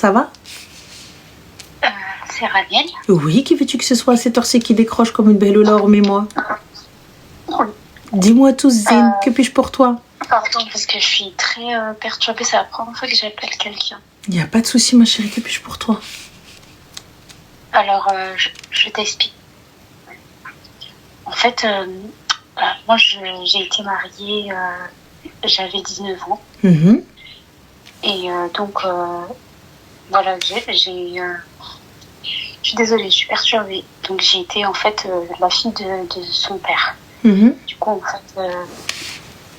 Ça va? C'est Raniel. Oui, qui veux-tu que ce soit à cette heure-ci qui décroche comme une belle Lola, remets-moi. Oui. Dis-moi tout, Zine, que puis-je pour toi? Pardon, parce que je suis très perturbée. C'est la première fois que j'appelle quelqu'un. Il n'y a pas de souci, ma chérie, que puis-je pour toi? Alors, je t'explique. En fait, moi, j'ai été mariée, j'avais 19 ans. Mhm. Et donc, voilà, je suis désolée, je suis perturbée. Donc, j'ai été en fait la fille de son père. Mhm. Du coup, en fait,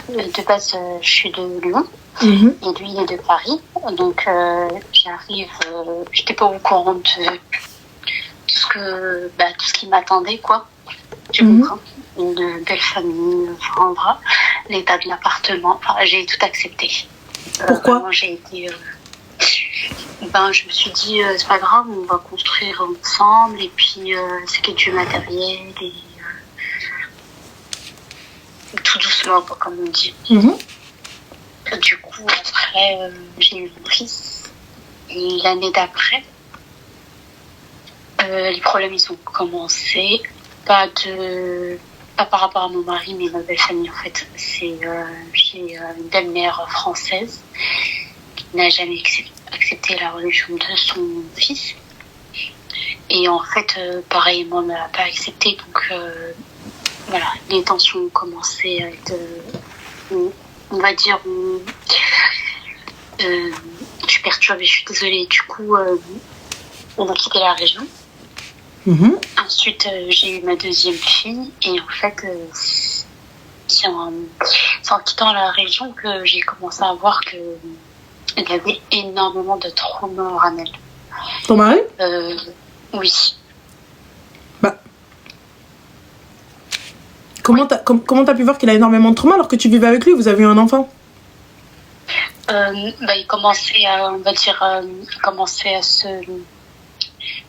de base, je suis de Lyon. Mhm. Et lui, il est de Paris. Donc, j'arrive, j'étais pas au courant de tout ce qui m'attendait, quoi. Tu comprends? Une belle famille, enfin, voilà, l'état de l'appartement. Enfin, j'ai tout accepté. Pourquoi? Vraiment, j'ai été. Je me suis dit, c'est pas grave, on va construire ensemble. Et puis, c'est que du matériel. Et tout doucement, quoi, comme on dit. Mhm. Du coup, après, j'ai eu mon fils. Et l'année d'après, les problèmes, ils ont commencé. Pas par rapport à mon mari, mais ma belle famille, en fait. J'ai une belle-mère française qui n'a jamais accepté la religion de son fils. Et en fait, pareillement, n'a pas accepté. Donc, voilà, les tensions ont commencé à être, on va dire, je suis perturbée, je suis désolée. Du coup, on a quitté la région. Mhm. Ensuite, j'ai eu ma deuxième fille. Et en fait, c'est en quittant la région que j'ai commencé à voir qu'il y avait énormément de traumas en Ranel. Ton mari? Oui. Bah. Comment t'as pu voir qu'il a énormément de trauma alors que tu vivais avec lui? Vous avez eu un enfant? Il commençait à, on va dire,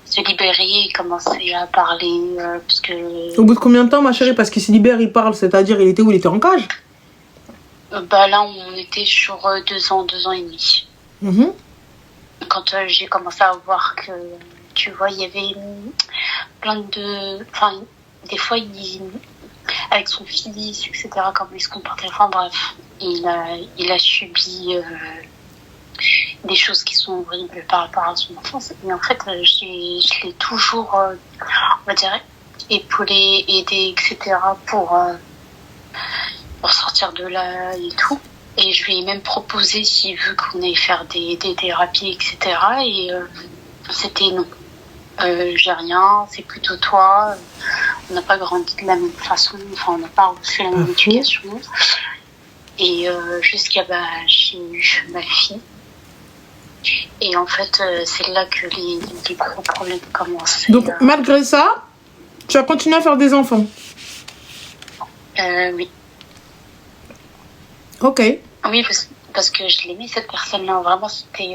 se libérer, il commençait à parler, parce que... Au bout de combien de temps, ma chérie? Parce qu'il se libère, il parle, c'est-à-dire il était où? Il était en cage? Là, on était sur 2 ans et demi. Mhm. Quand j'ai commencé à voir que, tu vois, il y avait plein de... Enfin, des fois, avec son fils, etc., comment il se comportait, enfin bref, il a subi des choses qui sont horribles par rapport à son enfance. Et en fait, je l'ai toujours, on va dire, épaulé, aidé, etc., pour sortir de là et tout. Et je lui ai même proposé s'il veut qu'on aille faire des thérapies, etc. Et c'était non. J'ai rien, c'est plutôt toi. On n'a pas grandi de la même façon, enfin on n'a pas reçu la même éducation. Et jusqu'à j'ai eu ma fille. Et en fait, c'est là que les gros problèmes commencent. Donc malgré ça, tu as continué à faire des enfants? Oui. Ok. Oui, parce que je l'aimais, cette personne-là. Vraiment, c'était...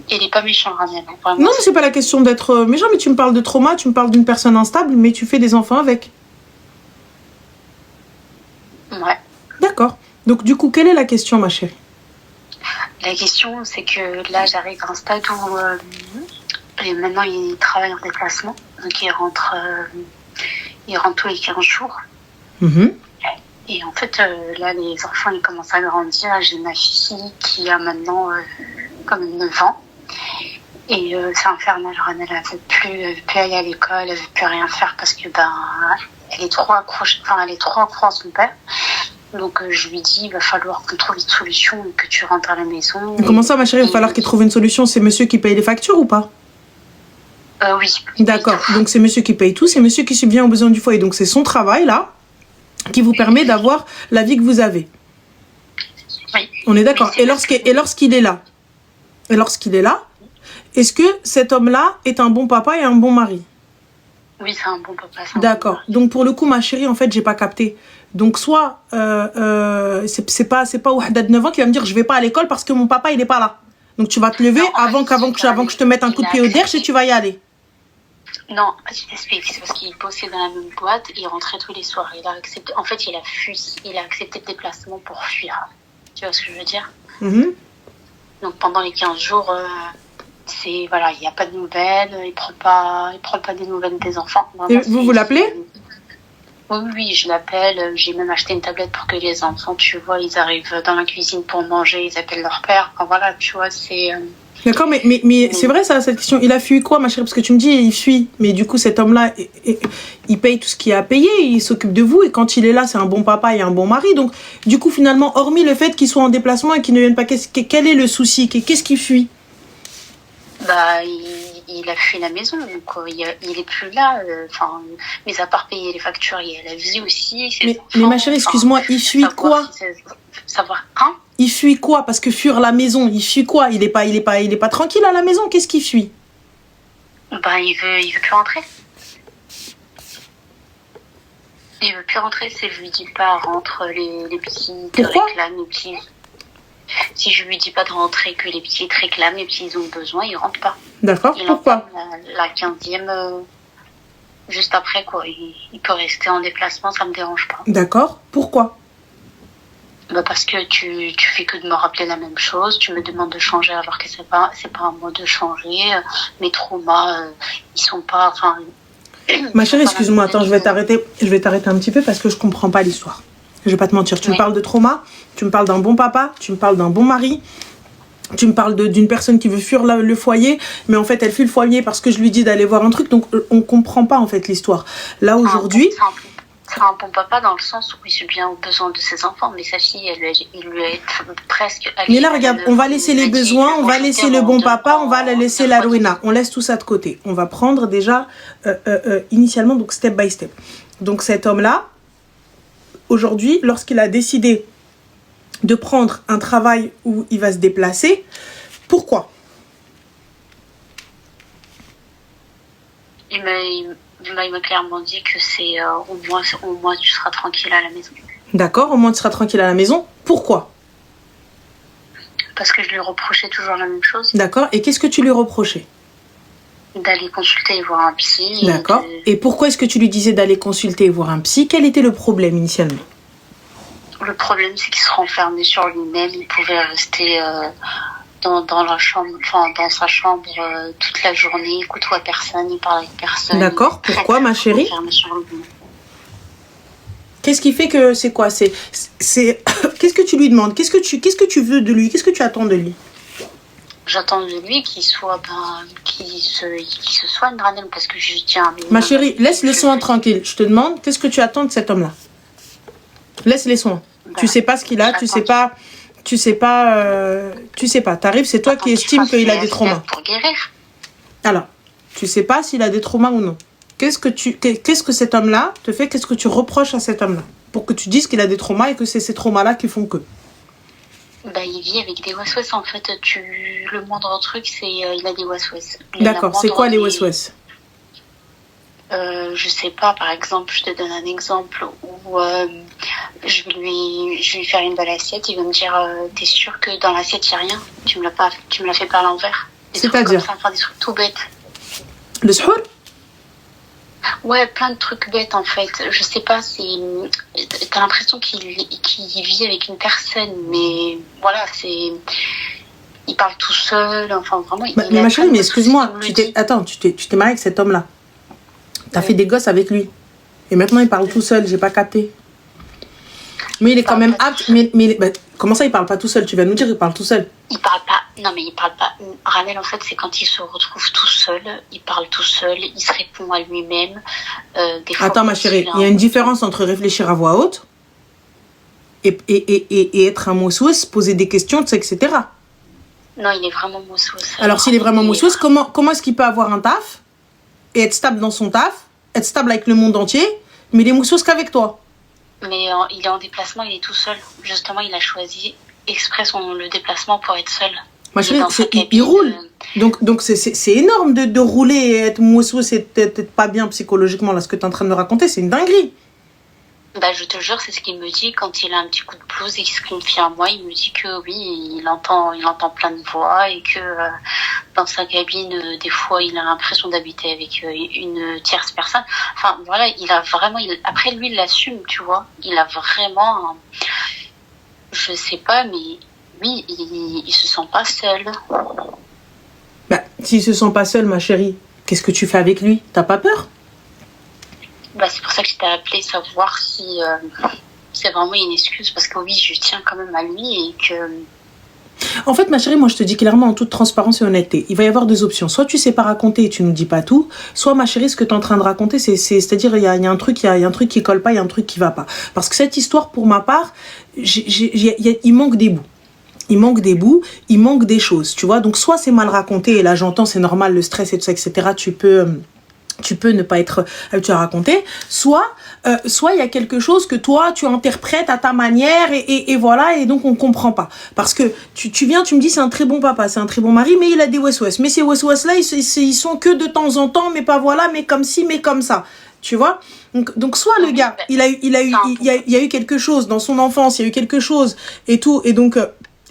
elle n'est pas méchante, Raniel. Vraiment. Non, mais c'est pas la question d'être méchant, mais tu me parles de trauma, tu me parles d'une personne instable, mais tu fais des enfants avec. Ouais. D'accord. Donc du coup, quelle est la question, ma chérie? La question, c'est que là, j'arrive à un stade où maintenant, il travaille en déplacement. Donc, il rentre tous les 15 jours. Mhm. Et en fait, là, les enfants, ils commencent à grandir. J'ai ma fille qui a maintenant comme 9 ans. Et c'est infernal. Elle ne veut plus aller à l'école, elle ne veut plus rien faire parce que elle est trop accrochée, elle est trop accrochée à son père. Donc je lui dis, il va falloir qu'on trouve une solution et que tu rentres à la maison. Comment ça, ma chérie? Il va falloir qu'il trouve une solution. C'est monsieur qui paye les factures ou pas? Oui. D'accord. Donc c'est monsieur qui paye tout, c'est monsieur qui subvient aux besoins du foyer. Donc c'est son travail là qui vous permet d'avoir la vie que vous avez. Oui. On est d'accord. Et lorsqu'il est là, est-ce que cet homme-là est un bon papa et un bon mari? Oui, c'est un bon papa. D'accord. Donc pour le coup, ma chérie, en fait, j'ai pas capté. Donc soit c'est pas Ouahda de 9 ans qui va me dire je vais pas à l'école parce que mon papa il est pas là. Donc tu vas te lever avant que je te mette un coup de pied au derche et tu vas y aller. Non, je t'explique. C'est parce qu'il bossait dans la même boîte, il rentrait tous les soirs. Il a accepté. En fait, il a accepté le déplacement pour fuir. Tu vois ce que je veux dire? Mhm. Donc pendant les 15 jours, voilà, il n'y a pas de nouvelles, il prend pas des nouvelles des enfants. Et vous l'appelez? Oui, je l'appelle. J'ai même acheté une tablette pour que les enfants, tu vois, ils arrivent dans la cuisine pour manger, ils appellent leur père. Enfin, voilà, tu vois, c'est... D'accord, mais c'est vrai ça, cette question. Il a fui quoi, ma chérie? Parce que tu me dis, il fuit. Mais du coup, cet homme-là, il paye tout ce qu'il a à payer, il s'occupe de vous. Et quand il est là, c'est un bon papa et un bon mari. Donc, du coup, finalement, hormis le fait qu'il soit en déplacement et qu'il ne vienne pas, quel est le souci? Qu'est-ce qui fuit? Bah, il a fui la maison, donc il est plus là. Enfin, mais à part payer les factures, il y a la vie aussi. Mais ma chérie, excuse-moi, il fuit quoi? Savoir, hein? Il fuit quoi? Parce que fuir la maison, il fuit quoi? Il est pas tranquille à la maison. Qu'est-ce qu'il fuit? Bah, il veut plus rentrer. Il veut plus rentrer si je lui dis pas rentre, les petits te réclament, les petits. Si je lui dis pas de rentrer, que les petits te réclament, les petits ils ont besoin, ils rentrent pas. D'accord. Pourquoi? La 15e, juste après quoi. Il peut rester en déplacement, ça me dérange pas. D'accord. Pourquoi? Bah parce que tu fais que de me rappeler la même chose, tu me demandes de changer alors que c'est pas à moi de changer. Mes traumas, ils sont pas, enfin. Ma chérie, excuse-moi, attends, je vais t'arrêter un petit peu parce que je comprends pas l'histoire. Je vais pas te mentir, tu me parles de trauma, tu me parles d'un bon papa, tu me parles d'un bon mari, tu me parles d'une personne qui veut fuir le foyer, mais en fait elle fuit le foyer parce que je lui dis d'aller voir un truc, donc on comprend pas en fait l'histoire. Là aujourd'hui... C'est un bon papa dans le sens où il subvient aux besoins de ses enfants, mais sa fille, il lui est presque... Mais là, regarde, on va laisser les besoins, on va laisser le bon papa, on va laisser la ruina. On laisse tout ça de côté. On va prendre déjà, initialement, donc step by step. Donc cet homme-là, aujourd'hui, lorsqu'il a décidé de prendre un travail où il va se déplacer, pourquoi? Il m'a clairement dit que c'est au moins tu seras tranquille à la maison. D'accord, au moins tu seras tranquille à la maison. Pourquoi? Parce que je lui reprochais toujours la même chose. D'accord, et qu'est-ce que tu lui reprochais? D'aller consulter et voir un psy. D'accord, et pourquoi est-ce que tu lui disais d'aller consulter et voir un psy? Quel était le problème initialement? Le problème, c'est qu'il se renfermait sur lui-même. Il pouvait rester... dans la chambre, enfin dans sa chambre toute la journée, il côtoie personne, il parle avec personne. D'accord, pourquoi ma chérie? Qu'est-ce qui fait que c'est quoi? Qu'est-ce que tu lui demandes? Qu'est-ce que tu veux de lui? Qu'est-ce que tu attends de lui? J'attends de lui qu'il soit qu'il se soigne, Ranel, parce que je tiens. Ma chérie, laisse les soins tranquilles. Je te demande, qu'est-ce que tu attends de cet homme-là? Laisse les soins. Tu sais pas ce qu'il a, tu sais pas. T'arrives, c'est toi qui estimes qu'il a des traumas. Pour guérir. Alors, tu sais pas s'il a des traumas ou non. Qu'est-ce que cet homme-là te fait? Qu'est-ce que tu reproches à cet homme-là pour que tu dises qu'il a des traumas et que c'est ces traumas-là qui font que? Bah, il vit avec des waswas en fait. Le moindre truc, c'est il a des waswas. D'accord, c'est quoi les waswas? Je sais pas, par exemple, je te donne un exemple où je vais lui faire une belle assiette, il va me dire t'es sûr que dans l'assiette il n'y a rien? Tu me l'as fait par l'envers. C'est-à-dire? Enfin, des trucs tout bêtes. Le suhour? Ouais, plein de trucs bêtes en fait. Je sais pas, t'as l'impression qu'il vit avec une personne, mais voilà, il parle tout seul, enfin vraiment. Mais ma chérie, mais excuse-moi, tu t'es mariée avec cet homme-là. T'as fait des gosses avec lui. Et maintenant, il parle tout seul. J'ai pas capté. Mais il est quand même apte. Bah, comment ça, il parle pas tout seul? Tu vas nous dire qu'il parle tout seul. Il parle pas. Non, mais il parle pas. Ranel, en fait, c'est quand il se retrouve tout seul. Il parle tout seul. Il se répond à lui-même. Des fois, attends, ma chérie. Il y a une différence entre réfléchir à voix haute et être un moussous, poser des questions, etc. Non, il est vraiment moussous. Alors, s'il est vraiment moussous, comment est-ce qu'il peut avoir un taf et être stable dans son taf, être stable avec le monde entier, mais il est moussous qu'avec toi? Mais il est en déplacement, il est tout seul. Justement, il a choisi exprès le déplacement pour être seul. Ma chérie, il roule. Donc c'est énorme de rouler et être moussous et être pas bien psychologiquement. Là, ce que tu es en train de me raconter, c'est une dinguerie. Bah, je te jure, c'est ce qu'il me dit quand il a un petit coup de blues et qu'il se confie à moi. Il me dit que oui, il entend plein de voix et que dans sa cabine, des fois, il a l'impression d'habiter avec une tierce personne. Enfin, voilà, après, lui, il l'assume, tu vois. Il a vraiment, je sais pas, mais oui, il se sent pas seul. Bah, s'il se sent pas seul, ma chérie, qu'est-ce que tu fais avec lui? T'as pas peur? Bah, c'est pour ça que je t'ai appelé, savoir si c'est vraiment une excuse, parce que oui, je tiens quand même à lui et que... En fait, ma chérie, moi, je te dis clairement en toute transparence et honnêteté, il va y avoir deux options. Soit tu sais pas raconter et tu nous dis pas tout, soit, ma chérie, ce que tu es en train de raconter, c'est-à-dire, il y a un truc, il y a un truc qui colle pas, il y a un truc qui va pas. Parce que cette histoire, pour ma part, il manque des bouts. Il manque des bouts, il manque des choses, tu vois. Donc, soit c'est mal raconté, et là, j'entends, c'est normal, le stress et tout ça, etc. Tu peux ne pas être habitué à raconter, soit il y a quelque chose que toi tu interprètes à ta manière et voilà, et donc on comprend pas, parce que tu viens, tu me dis c'est un très bon papa, c'est un très bon mari, mais il a des west-west, mais ces west-west là ils sont que de temps en temps, mais pas voilà, mais comme ci, mais comme ça, tu vois. Donc soit le gars il y a eu quelque chose dans son enfance, il y a eu quelque chose et tout, et donc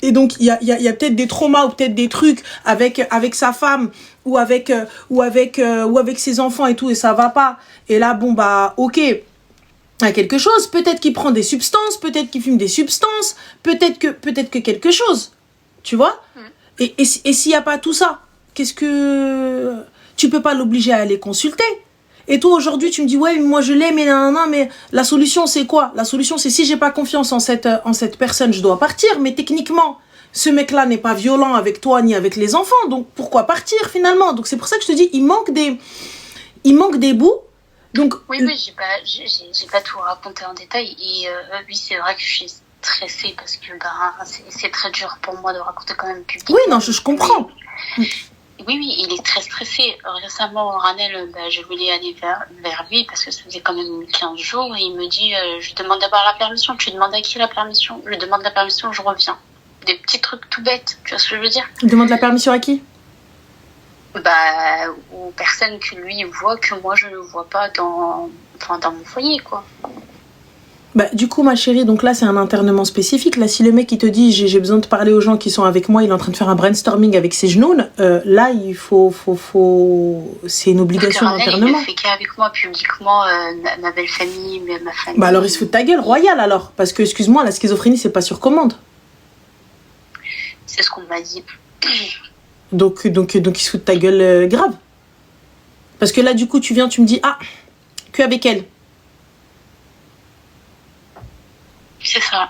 il y a peut-être des traumas ou peut-être des trucs avec sa femme ou avec ses enfants et tout, et ça va pas. Et là, bon, bah, ok, il y a quelque chose. Peut-être qu'il prend des substances, peut-être qu'il fume des substances, peut-être que quelque chose. Tu vois? Et s'il n'y a pas tout ça, qu'est-ce que... Tu peux pas l'obliger à aller consulter. Et toi, aujourd'hui, tu me dis, ouais, moi je l'aime, mais la solution, c'est quoi? La solution, c'est si j'ai pas confiance en cette personne, je dois partir. Mais techniquement, ce mec-là n'est pas violent avec toi ni avec les enfants. Donc, pourquoi partir finalement? Donc, c'est pour ça que je te dis, il manque des bouts. Donc, oui, j'ai pas tout raconté en détail. Et oui, c'est vrai que je suis stressée parce que c'est très dur pour moi de raconter quand même publiquement. Oui, non, je comprends. Oui, il est très stressé. Récemment, Ranel, je voulais aller vers lui parce que ça faisait quand même 15 jours. Et il me dit, je demande d'abord la permission. Tu demandes à qui la permission? Je demande la permission, je reviens. Des petits trucs tout bêtes, tu vois ce que je veux dire? Il demande la permission à qui? Aux personnes que lui voit, que moi je ne vois pas dans mon foyer, quoi. Bah, du coup, ma chérie, donc là, c'est un internement spécifique. Là, si le mec, il te dit, j'ai besoin de parler aux gens qui sont avec moi, il est en train de faire un brainstorming avec ses genoux, là, il faut... C'est une obligation d'internement. Il ne fait qu'avec moi, publiquement, ma belle famille, ma famille. Bah alors, il se fout de ta gueule, royal, alors. Parce que, excuse-moi, la schizophrénie, c'est pas sur commande. C'est ce qu'on m'a dit. Donc, il se fout de ta gueule grave. Parce que là, du coup, tu viens, tu me dis, que avec elle. C'est ça.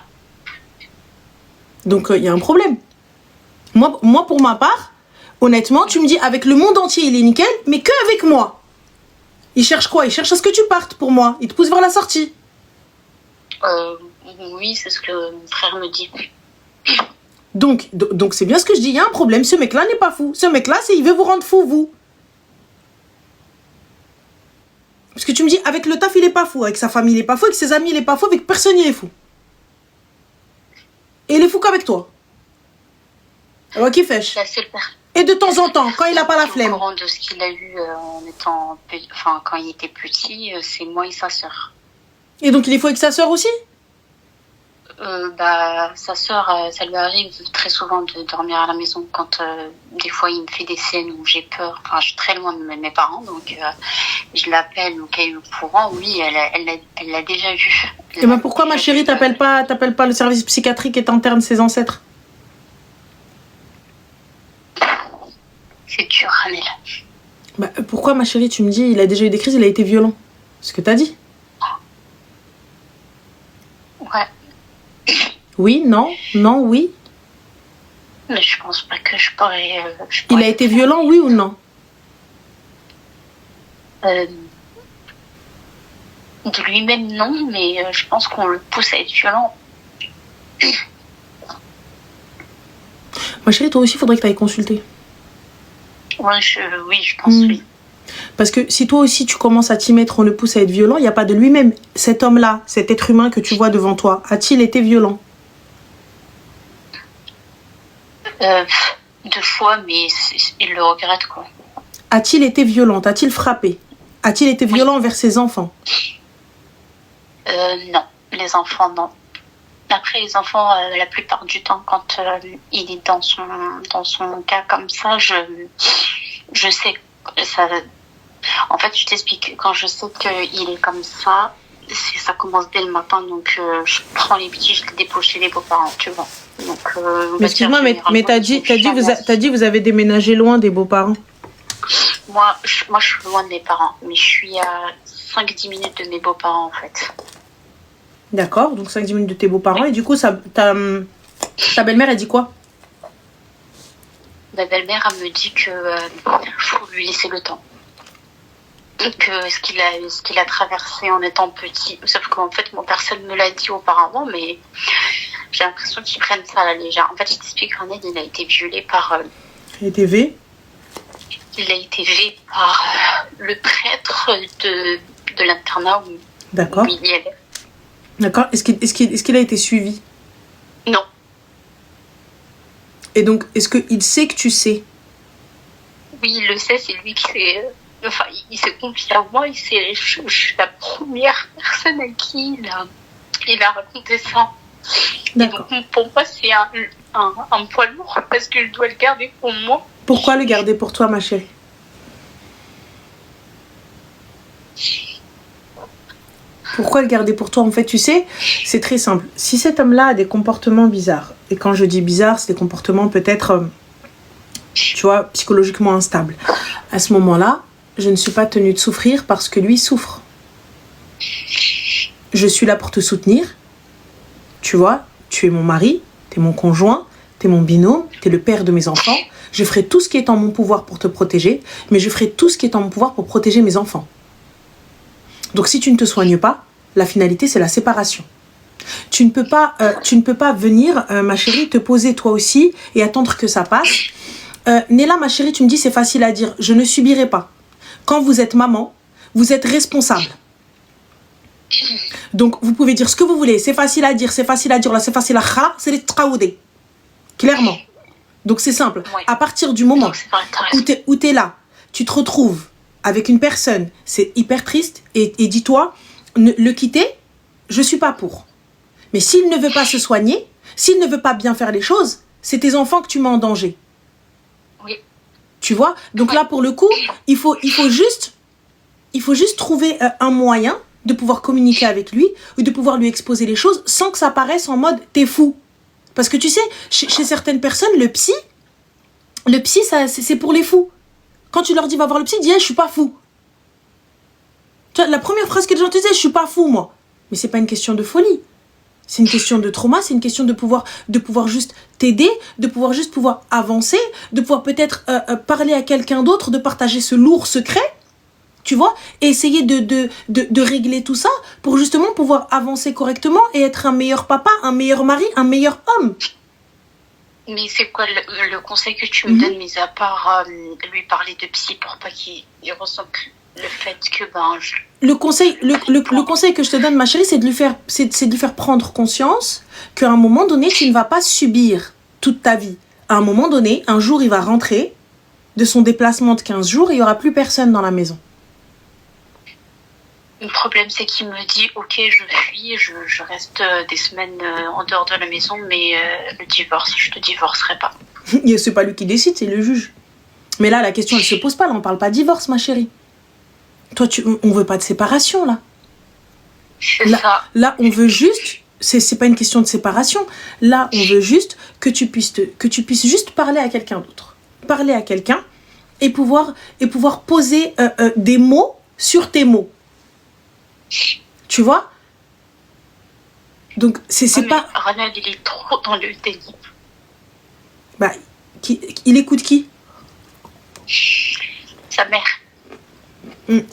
Donc, il y a un problème. Moi, pour ma part, honnêtement, tu me dis, avec le monde entier, il est nickel, mais que avec moi. Il cherche quoi? Il cherche à ce que tu partes pour moi. Il te pousse vers la sortie. Oui, c'est ce que mon frère me dit. Donc c'est bien ce que je dis, il y a un problème. Ce mec-là n'est pas fou. Ce mec-là, il veut vous rendre fou, vous. Parce que tu me dis, avec le taf, il est pas fou. Avec sa famille, il est pas fou. Avec ses amis, il est pas fou. Avec personne, il est fou. Et il est fou qu'avec toi. Alors, qui fait? Et de temps en temps, quand il n'a pas la flemme. Au courant de ce qu'il a eu quand il était petit, c'est moi et sa sœur. Et donc, il est fou avec sa sœur aussi? Sa sœur, ça lui arrive très souvent de dormir à la maison quand des fois il me fait des scènes où j'ai peur. Enfin, je suis très loin de mes parents, donc je l'appelle, donc elle est au courant. Oui, elle l'a déjà vu. Et ben pourquoi, ma chérie, t'appelles pas le service psychiatrique et t'internes ses ancêtres? C'est dur, Ranel. Bah, pourquoi, ma chérie, tu me dis, il a déjà eu des crises, il a été violent? Ce que t'as dit. Ouais. Oui, non, oui. Mais je pense pas que je pourrais... Il a été violent, oui ou non? De lui-même, non, mais je pense qu'on le pousse à être violent. Ma chérie, toi aussi, il faudrait que tu ailles consulter. Ouais, oui, je pense, oui. Parce que si toi aussi tu commences à t'y mettre, on le pousse à être violent, il n'y a pas de lui-même. Cet homme-là, cet être humain que tu vois devant toi, a-t-il été violent? 2 fois, mais il le regrette, quoi. A-t-il été violent? A-t-il frappé? A-t-il été violent envers ses enfants? Non, les enfants, non. Après, les enfants, la plupart du temps, quand il est dans son cas comme ça, je sais ça. En fait, je t'explique. Quand je sais qu'il est comme ça, ça commence dès le matin, donc je prends les petits, je les dépose chez les beaux-parents, tu vois. Donc, Mais excuse-moi, mais t'as dit vous avez déménagé loin des beaux-parents. Moi, je suis loin de mes parents, mais je suis à 5-10 minutes de mes beaux-parents, en fait. D'accord, donc 5-10 minutes de tes beaux-parents. Et du coup, ta belle-mère, elle dit quoi? Ma belle-mère, elle me dit que faut lui laisser le temps. Que ce qu'il a traversé en étant petit, sauf qu'en fait, moi, personne ne me l'a dit auparavant, mais j'ai l'impression qu'ils prennent ça à la légère. En fait, je t'explique, Raned, il a été violé par... Il a été V. Il a été violé par le prêtre de l'internat où il y allait. D'accord. Est-ce qu'il a été suivi? Non. Et donc, est-ce qu'il sait que tu sais? Oui, il le sait, c'est lui qui s'est... Enfin, il s'est confié à moi, je suis la première personne à qui il a raconté ça. D'accord. Et donc, pour moi, c'est un poids lourd parce que je dois le garder pour moi. Pourquoi le garder pour toi, ma chérie? Pourquoi le garder pour toi? En fait, tu sais, c'est très simple. Si cet homme-là a des comportements bizarres, et quand je dis bizarres, c'est des comportements peut-être, tu vois, psychologiquement instables, à ce moment-là, je ne suis pas tenue de souffrir parce que lui souffre. Je suis là pour te soutenir. Tu vois, tu es mon mari, tu es mon conjoint, tu es mon binôme, tu es le père de mes enfants. Je ferai tout ce qui est en mon pouvoir pour te protéger, mais je ferai tout ce qui est en mon pouvoir pour protéger mes enfants. Donc si tu ne te soignes pas, la finalité, c'est la séparation. Tu ne peux pas venir, ma chérie, te poser toi aussi et attendre que ça passe. Néla, ma chérie, tu me dis, c'est facile à dire. Je ne subirai pas. Quand vous êtes maman, vous êtes responsable. Donc, vous pouvez dire ce que vous voulez. C'est facile à dire, là, c'est facile à khala, c'est les traoudé. Clairement. Donc, c'est simple. Oui. À partir du moment où tu es là, tu te retrouves avec une personne, c'est hyper triste, et dis-toi, le quitter, je suis pas pour. Mais s'il ne veut pas se soigner, s'il ne veut pas bien faire les choses, c'est tes enfants que tu mets en danger. Oui. Tu vois? Donc là, pour le coup, il faut juste trouver un moyen de pouvoir communiquer avec lui ou de pouvoir lui exposer les choses sans que ça paraisse en mode t'es fou. Parce que tu sais, chez certaines personnes, le psy, ça, c'est pour les fous. Quand tu leur dis va voir le psy, dis hey, je suis pas fou. Tu vois, la première phrase que les gens te disaient, je suis pas fou moi. Mais c'est pas une question de folie. C'est une question de trauma, c'est une question de pouvoir juste t'aider, de pouvoir juste pouvoir avancer, de pouvoir peut-être parler à quelqu'un d'autre, de partager ce lourd secret, tu vois, et essayer de régler tout ça pour justement pouvoir avancer correctement et être un meilleur papa, un meilleur mari, un meilleur homme. Mais c'est quoi le conseil que tu me donnes, mis à part lui parler de psy pour pas qu'il ressente le fait que le conseil que je te donne, ma chérie, c'est de lui faire prendre conscience qu'à un moment donné, tu ne vas pas subir toute ta vie. À un moment donné, un jour, il va rentrer de son déplacement de 15 jours et il n'y aura plus personne dans la maison. Le problème, c'est qu'il me dit, ok, je fuis, je reste des semaines en dehors de la maison, mais le divorce, je te divorcerai pas. C'est pas lui qui décide, c'est le juge. Mais là, la question, elle se pose pas. Là, on parle pas divorce, ma chérie. Toi, on veut pas de séparation, là. Là, on veut juste... C'est pas une question de séparation. Là, on veut juste que tu puisses juste parler à quelqu'un d'autre. Parler à quelqu'un et pouvoir poser des mots sur tes mots. Tu vois? Donc, c'est pas... Raned, il est trop dans le déni. Bah, il écoute qui? Sa mère. On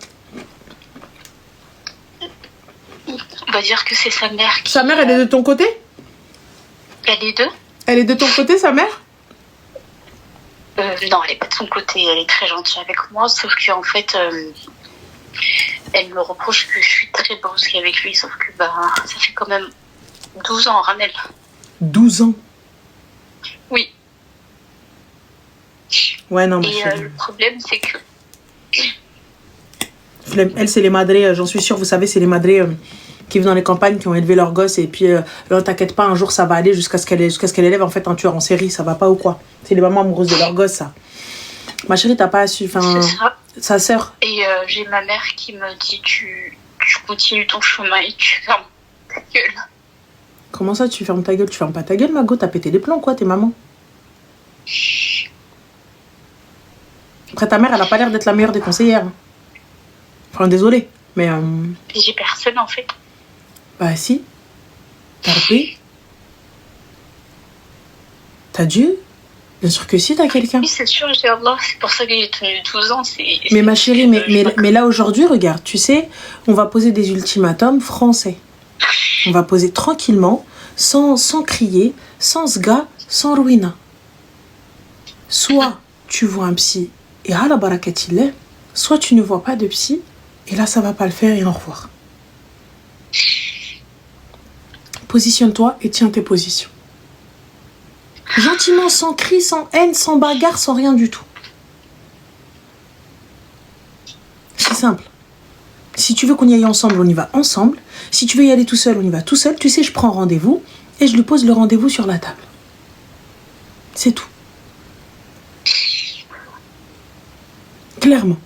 va dire que c'est sa mère qui... Sa mère, elle est de ton côté? Elle est deux. Elle est de ton côté, sa mère? Non, elle est pas de son côté. Elle est très gentille avec moi, sauf qu'en fait... elle me reproche que je suis très brusque avec lui, sauf que ça fait quand même 12 ans, Ranel. 12 ans? Oui. Ouais, non, mais... Et le problème, c'est que... Elle, c'est les madrés, j'en suis sûre, vous savez, c'est les madrés qui vivent dans les campagnes, qui ont élevé leurs gosses, et puis, ne t'inquiète pas, un jour, ça va aller jusqu'à ce qu'elle élève, en fait, un tueur en série, ça va pas ou quoi? C'est les mamans amoureuses de leurs gosses, ça. Ma chérie, t'as pas su... C'est ça. Sa sœur. Et j'ai ma mère qui me dit tu continues ton chemin et tu fermes ta gueule. Comment ça, tu fermes ta gueule? Tu fermes pas ta gueule, Mago, t'as pété les plombs, quoi, t'es maman. Après, ta mère, elle a pas l'air d'être la meilleure des conseillères. Enfin, désolée, mais... J'ai personne, en fait. Bah, si. T'as repris. T'as Dieu. Bien sûr que si, t'as quelqu'un. Oui, c'est sûr, j'ai Allah. C'est pour ça que j'ai tenu 12 ans. Mais ma chérie, mais là, aujourd'hui, regarde, tu sais, on va poser des ultimatums français. On va poser tranquillement, sans crier, sans sga, sans ruina. Soit tu vois un psy et ala barakatillah, soit tu ne vois pas de psy et là ça va pas le faire et au revoir. Positionne-toi et tiens tes positions. Gentiment, sans cri, sans haine, sans bagarre, sans rien du tout. C'est simple. Si tu veux qu'on y aille ensemble, on y va ensemble. Si tu veux y aller tout seul, on y va tout seul. Tu sais, je prends rendez-vous et je lui pose le rendez-vous sur la table. C'est tout. Clairement.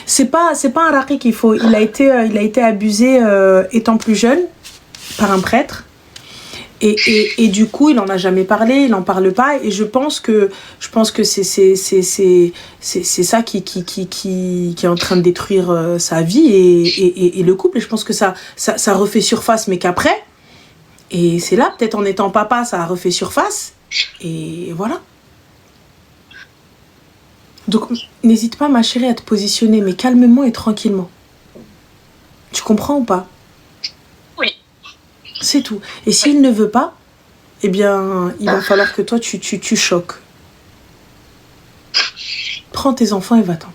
C'est pas un raqi qu'il faut. Il a été abusé étant plus jeune par un prêtre. Et du coup, il n'en a jamais parlé, il n'en parle pas. Et je pense que c'est ça qui est en train de détruire sa vie et le couple. Et je pense que ça refait surface, mais qu'après. Et c'est là, peut-être en étant papa, ça a refait surface. Et voilà. Donc, n'hésite pas, ma chérie, à te positionner, mais calmement et tranquillement. Tu comprends ou pas? Oui. C'est tout. Et s'il ne veut pas, eh bien, il va falloir que toi, tu choques. Prends tes enfants et va-t'en.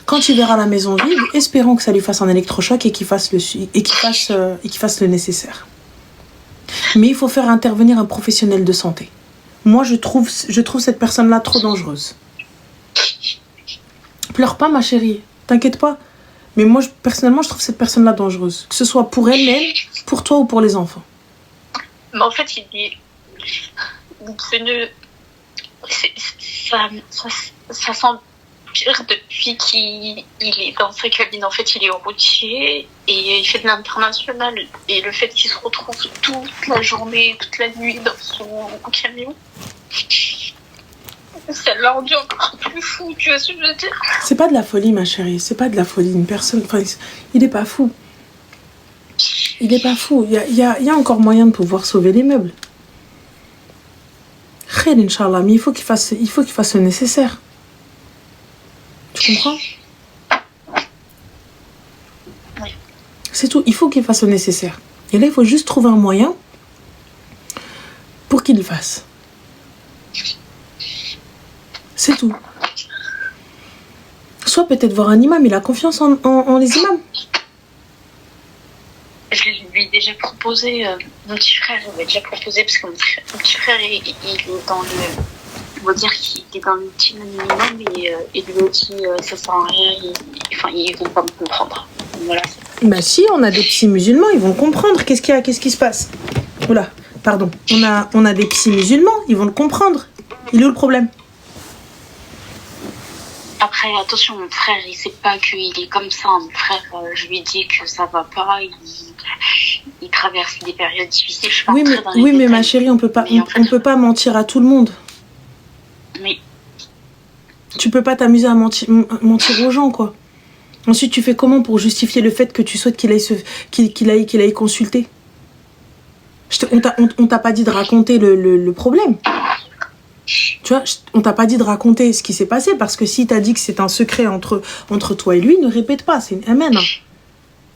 Quand tu verras la maison vide, espérons que ça lui fasse un électrochoc et qu'il fasse le nécessaire. Mais il faut faire intervenir un professionnel de santé. Moi, je trouve cette personne-là trop dangereuse. Pleure pas, ma chérie. T'inquiète pas. Mais moi, personnellement, je trouve cette personne-là dangereuse. Que ce soit pour elle-même, pour toi ou pour les enfants. Mais en fait, il est devenu... Ça s'empire depuis qu'il est dans sa cabine. En fait, il est routier et il fait de l'international. Et le fait qu'il se retrouve toute la journée, toute la nuit dans son camion, ça l'a rendu encore plus fou, tu vois ce que je veux dire? C'est pas de la folie, ma chérie. C'est pas de la folie. Une personne... Enfin, il est pas fou. Il est pas fou. Il y a encore moyen de pouvoir sauver les meubles. Khair, Inch'Allah. Mais il faut qu'il fasse le nécessaire. Tu comprends? Oui. C'est tout. Il faut qu'il fasse le nécessaire. Et là, il faut juste trouver un moyen pour qu'il le fasse. C'est tout. Soit peut-être voir un imam. Il a confiance en les imams. Je lui ai déjà proposé, mon petit frère m'avait déjà proposé, parce que mon petit frère, il est dans le... On va dire qu'il est dans le petit minimum, et lui aussi, ça sert à rien, ils vont pas me comprendre. Voilà. Bah si, on a des psys musulmans, ils vont comprendre. Qu'est-ce qu'il y a? Qu'est-ce qui se passe? Oula, pardon. On a des psys musulmans, ils vont le comprendre. Il est où le problème? Après, attention, mon frère, il sait pas qu'il est comme ça. Mon frère, je lui dis que ça va pas, il traverse des périodes difficiles. Je suis pas mais ma chérie, on peut pas mentir à tout le monde. Mais... Tu peux pas t'amuser à mentir aux gens, quoi. Ensuite, tu fais comment pour justifier le fait que tu souhaites qu'il aille consulter? On t'a pas dit de raconter le problème. Tu vois, on t'a pas dit de raconter ce qui s'est passé, parce que si t'as dit que c'est un secret entre toi et lui, ne répète pas, c'est une amen.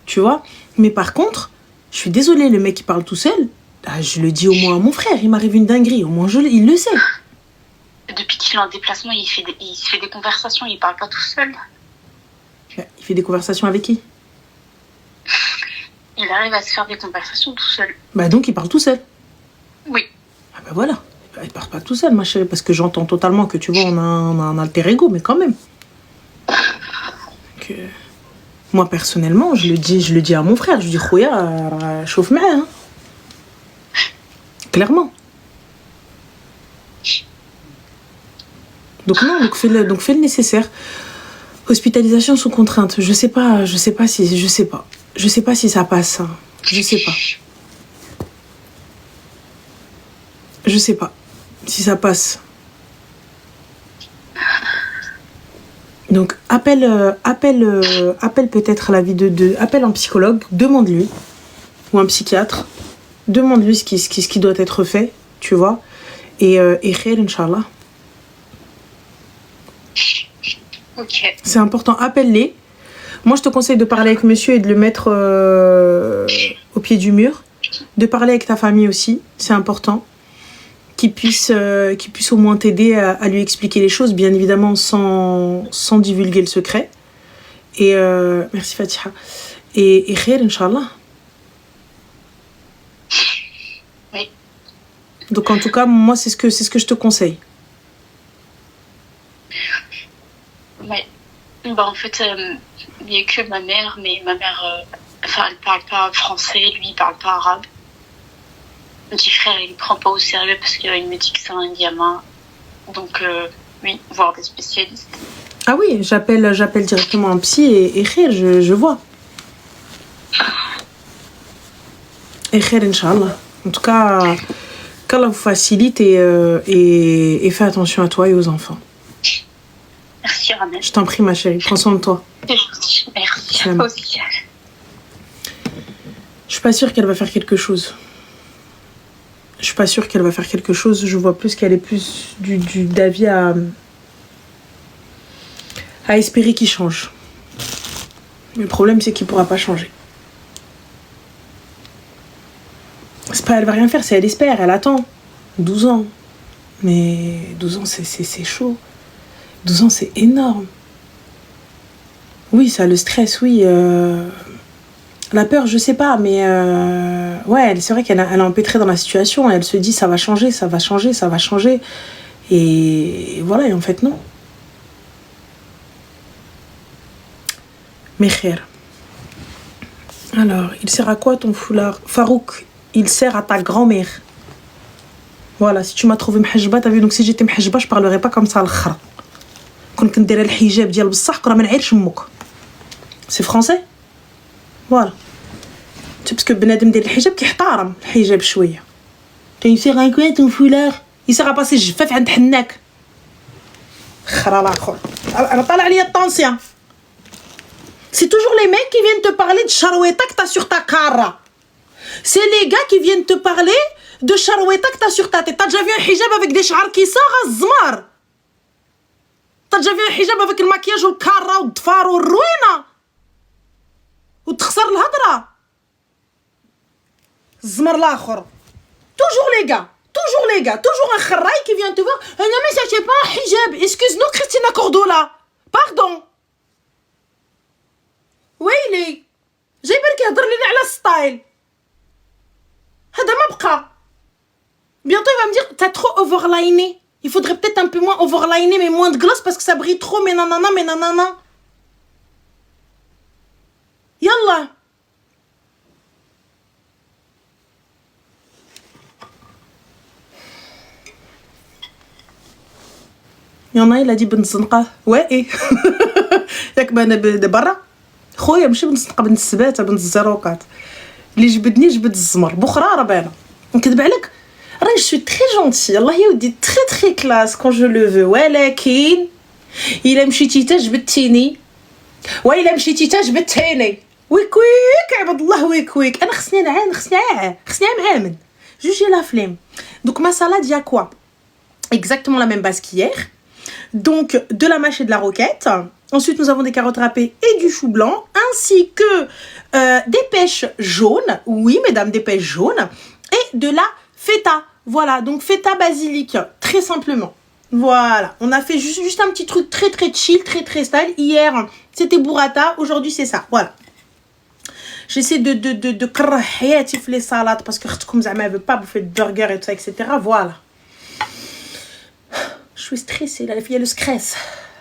Tu vois? Mais par contre, je suis désolée, le mec qui parle tout seul, je le dis au moins à mon frère, il m'arrive une dinguerie, au moins il le sait. Depuis qu'il est en déplacement, il se fait des conversations, il parle pas tout seul. Il fait des conversations avec qui? Il arrive à se faire des conversations tout seul. Bah donc il parle tout seul. Oui. Ah bah voilà. Il parle pas tout seul, ma chérie, parce que j'entends totalement que, tu vois, on a un alter ego, mais quand même. Donc, moi, personnellement, je le dis à mon frère, je lui dis, Khouya, chauffe moi, hein. Clairement. Donc non, donc fais le nécessaire. Hospitalisation sous contrainte. Je sais pas si ça passe. Hein. Je sais pas. Je sais pas si ça passe. Donc, appelle peut-être appelle un psychologue, demande-lui, ou un psychiatre, demande-lui ce qui doit être fait, tu vois, et khair, Inch'Allah. Ok. C'est important, appelle-les. Moi, je te conseille de parler avec monsieur et de le mettre au pied du mur, de parler avec ta famille aussi, c'est important. Qui puisse au moins t'aider à lui expliquer les choses, bien évidemment sans divulguer le secret. Et merci Fatiha. Et khair, Inch'Allah. Oui. Donc en tout cas, moi c'est ce que je te conseille. Ouais. En fait, il n'y a que ma mère, mais ma mère, elle parle pas français, lui, il parle pas arabe. Mon petit frère, il ne prend pas au sérieux parce qu'il me dit que c'est un gamin. Donc, oui, voir des spécialistes. Ah oui, j'appelle directement un psy et khair, je vois. Et khair, Inch'Allah. En tout cas, qu'Allah vous facilite et fais attention à toi et aux enfants. Merci, Ramel. Je t'en prie, ma chérie, prends soin de toi. Merci à toi aussi. Je suis pas sûre qu'elle va faire quelque chose. Je vois plus qu'elle est plus d'avis à espérer qu'il change. Mais le problème, c'est qu'il pourra pas changer. C'est pas elle va rien faire, c'est elle espère, elle attend. 12 ans. Mais 12 ans, c'est chaud. 12 ans, c'est énorme. Oui, ça, le stress, oui. La peur, je sais pas, mais ouais, c'est vrai qu'elle est empêtrée dans la situation. Elle se dit, ça va changer. Et voilà, et en fait, non. Mais khair. Alors, il sert à quoi ton foulard? Farouk, il sert à ta grand-mère. Voilà, si tu m'as trouvé mhajba, t'as vu, donc si j'étais mhajba, je parlerais pas comme ça, al-khra. كنت ندير الحجاب ديال بصح راه ما نعيرش امك. سي فرونسي فوالا باسكو بنادم ديال الحجاب كيحترم الحجاب شويه. تيسير ان كوين ton foulard يسير باسي الجفاف عند حناك خرا الاخر. انا طالع عليا الطونسيون. C'est toujours les mecs qui viennent te parler de charoueta que t'as sur ta cara. C'est les gars qui viennent te parler de charoueta que t'as sur ta tête. T'as déjà vu un hijab avec des chars qui sortent à zmar? T'as déjà vu un hijab avec le maquillage ou le carra ou le dfar ou le ruina? Ou تخسر الهضرة الزمر الآخر. Toujours les gars, toujours un kharaï qui vient te voir. Non mais ça c'est pas un hijab. Excuse-nous Christina Cordula. Pardon. ويلي جاي بالك يهضر لنا على ستايل. هذا ما بقى. Bientôt il va me dire t'as trop overliné. Il faudrait peut-être un peu moins overliner mais moins de gloss parce que ça brille trop mais nanana. Yallah. Il y en a, il a dit بنت الزنقة. Ouais ايه. ياك بنا برا. خويا ماشي بنت الزنقة بنت السباتة بنت الزروقات. اللي جبدني جبد الزمر. بخرا راه باينة. نكذب عليك. Je suis très gentille. Allah يودي très classe quand je le veux. ولكن إلا مشيتي تجبدتيني. وإلا مشيتي تجبدتيني. ويكويك عبد الله ويكويك. أنا خصني معامل. J'ai la flemme. Donc ma salade, il y a quoi? Exactement la même base qu'hier. Donc de la mâche et de la roquette. Ensuite nous avons des carottes râpées et du chou blanc. Ainsi que des pêches jaunes. Oui mesdames, des pêches jaunes. Et de la feta. Voilà, donc feta basilic. Très simplement. Voilà, on a fait juste un petit truc très chill, très style. Hier c'était burrata, aujourd'hui c'est ça. Voilà. J'essaie de créer les salades parce que comme ça ne veut pas bouffer de burger et tout ça, etc. Voilà. Je suis stressée, là, il y a le stress.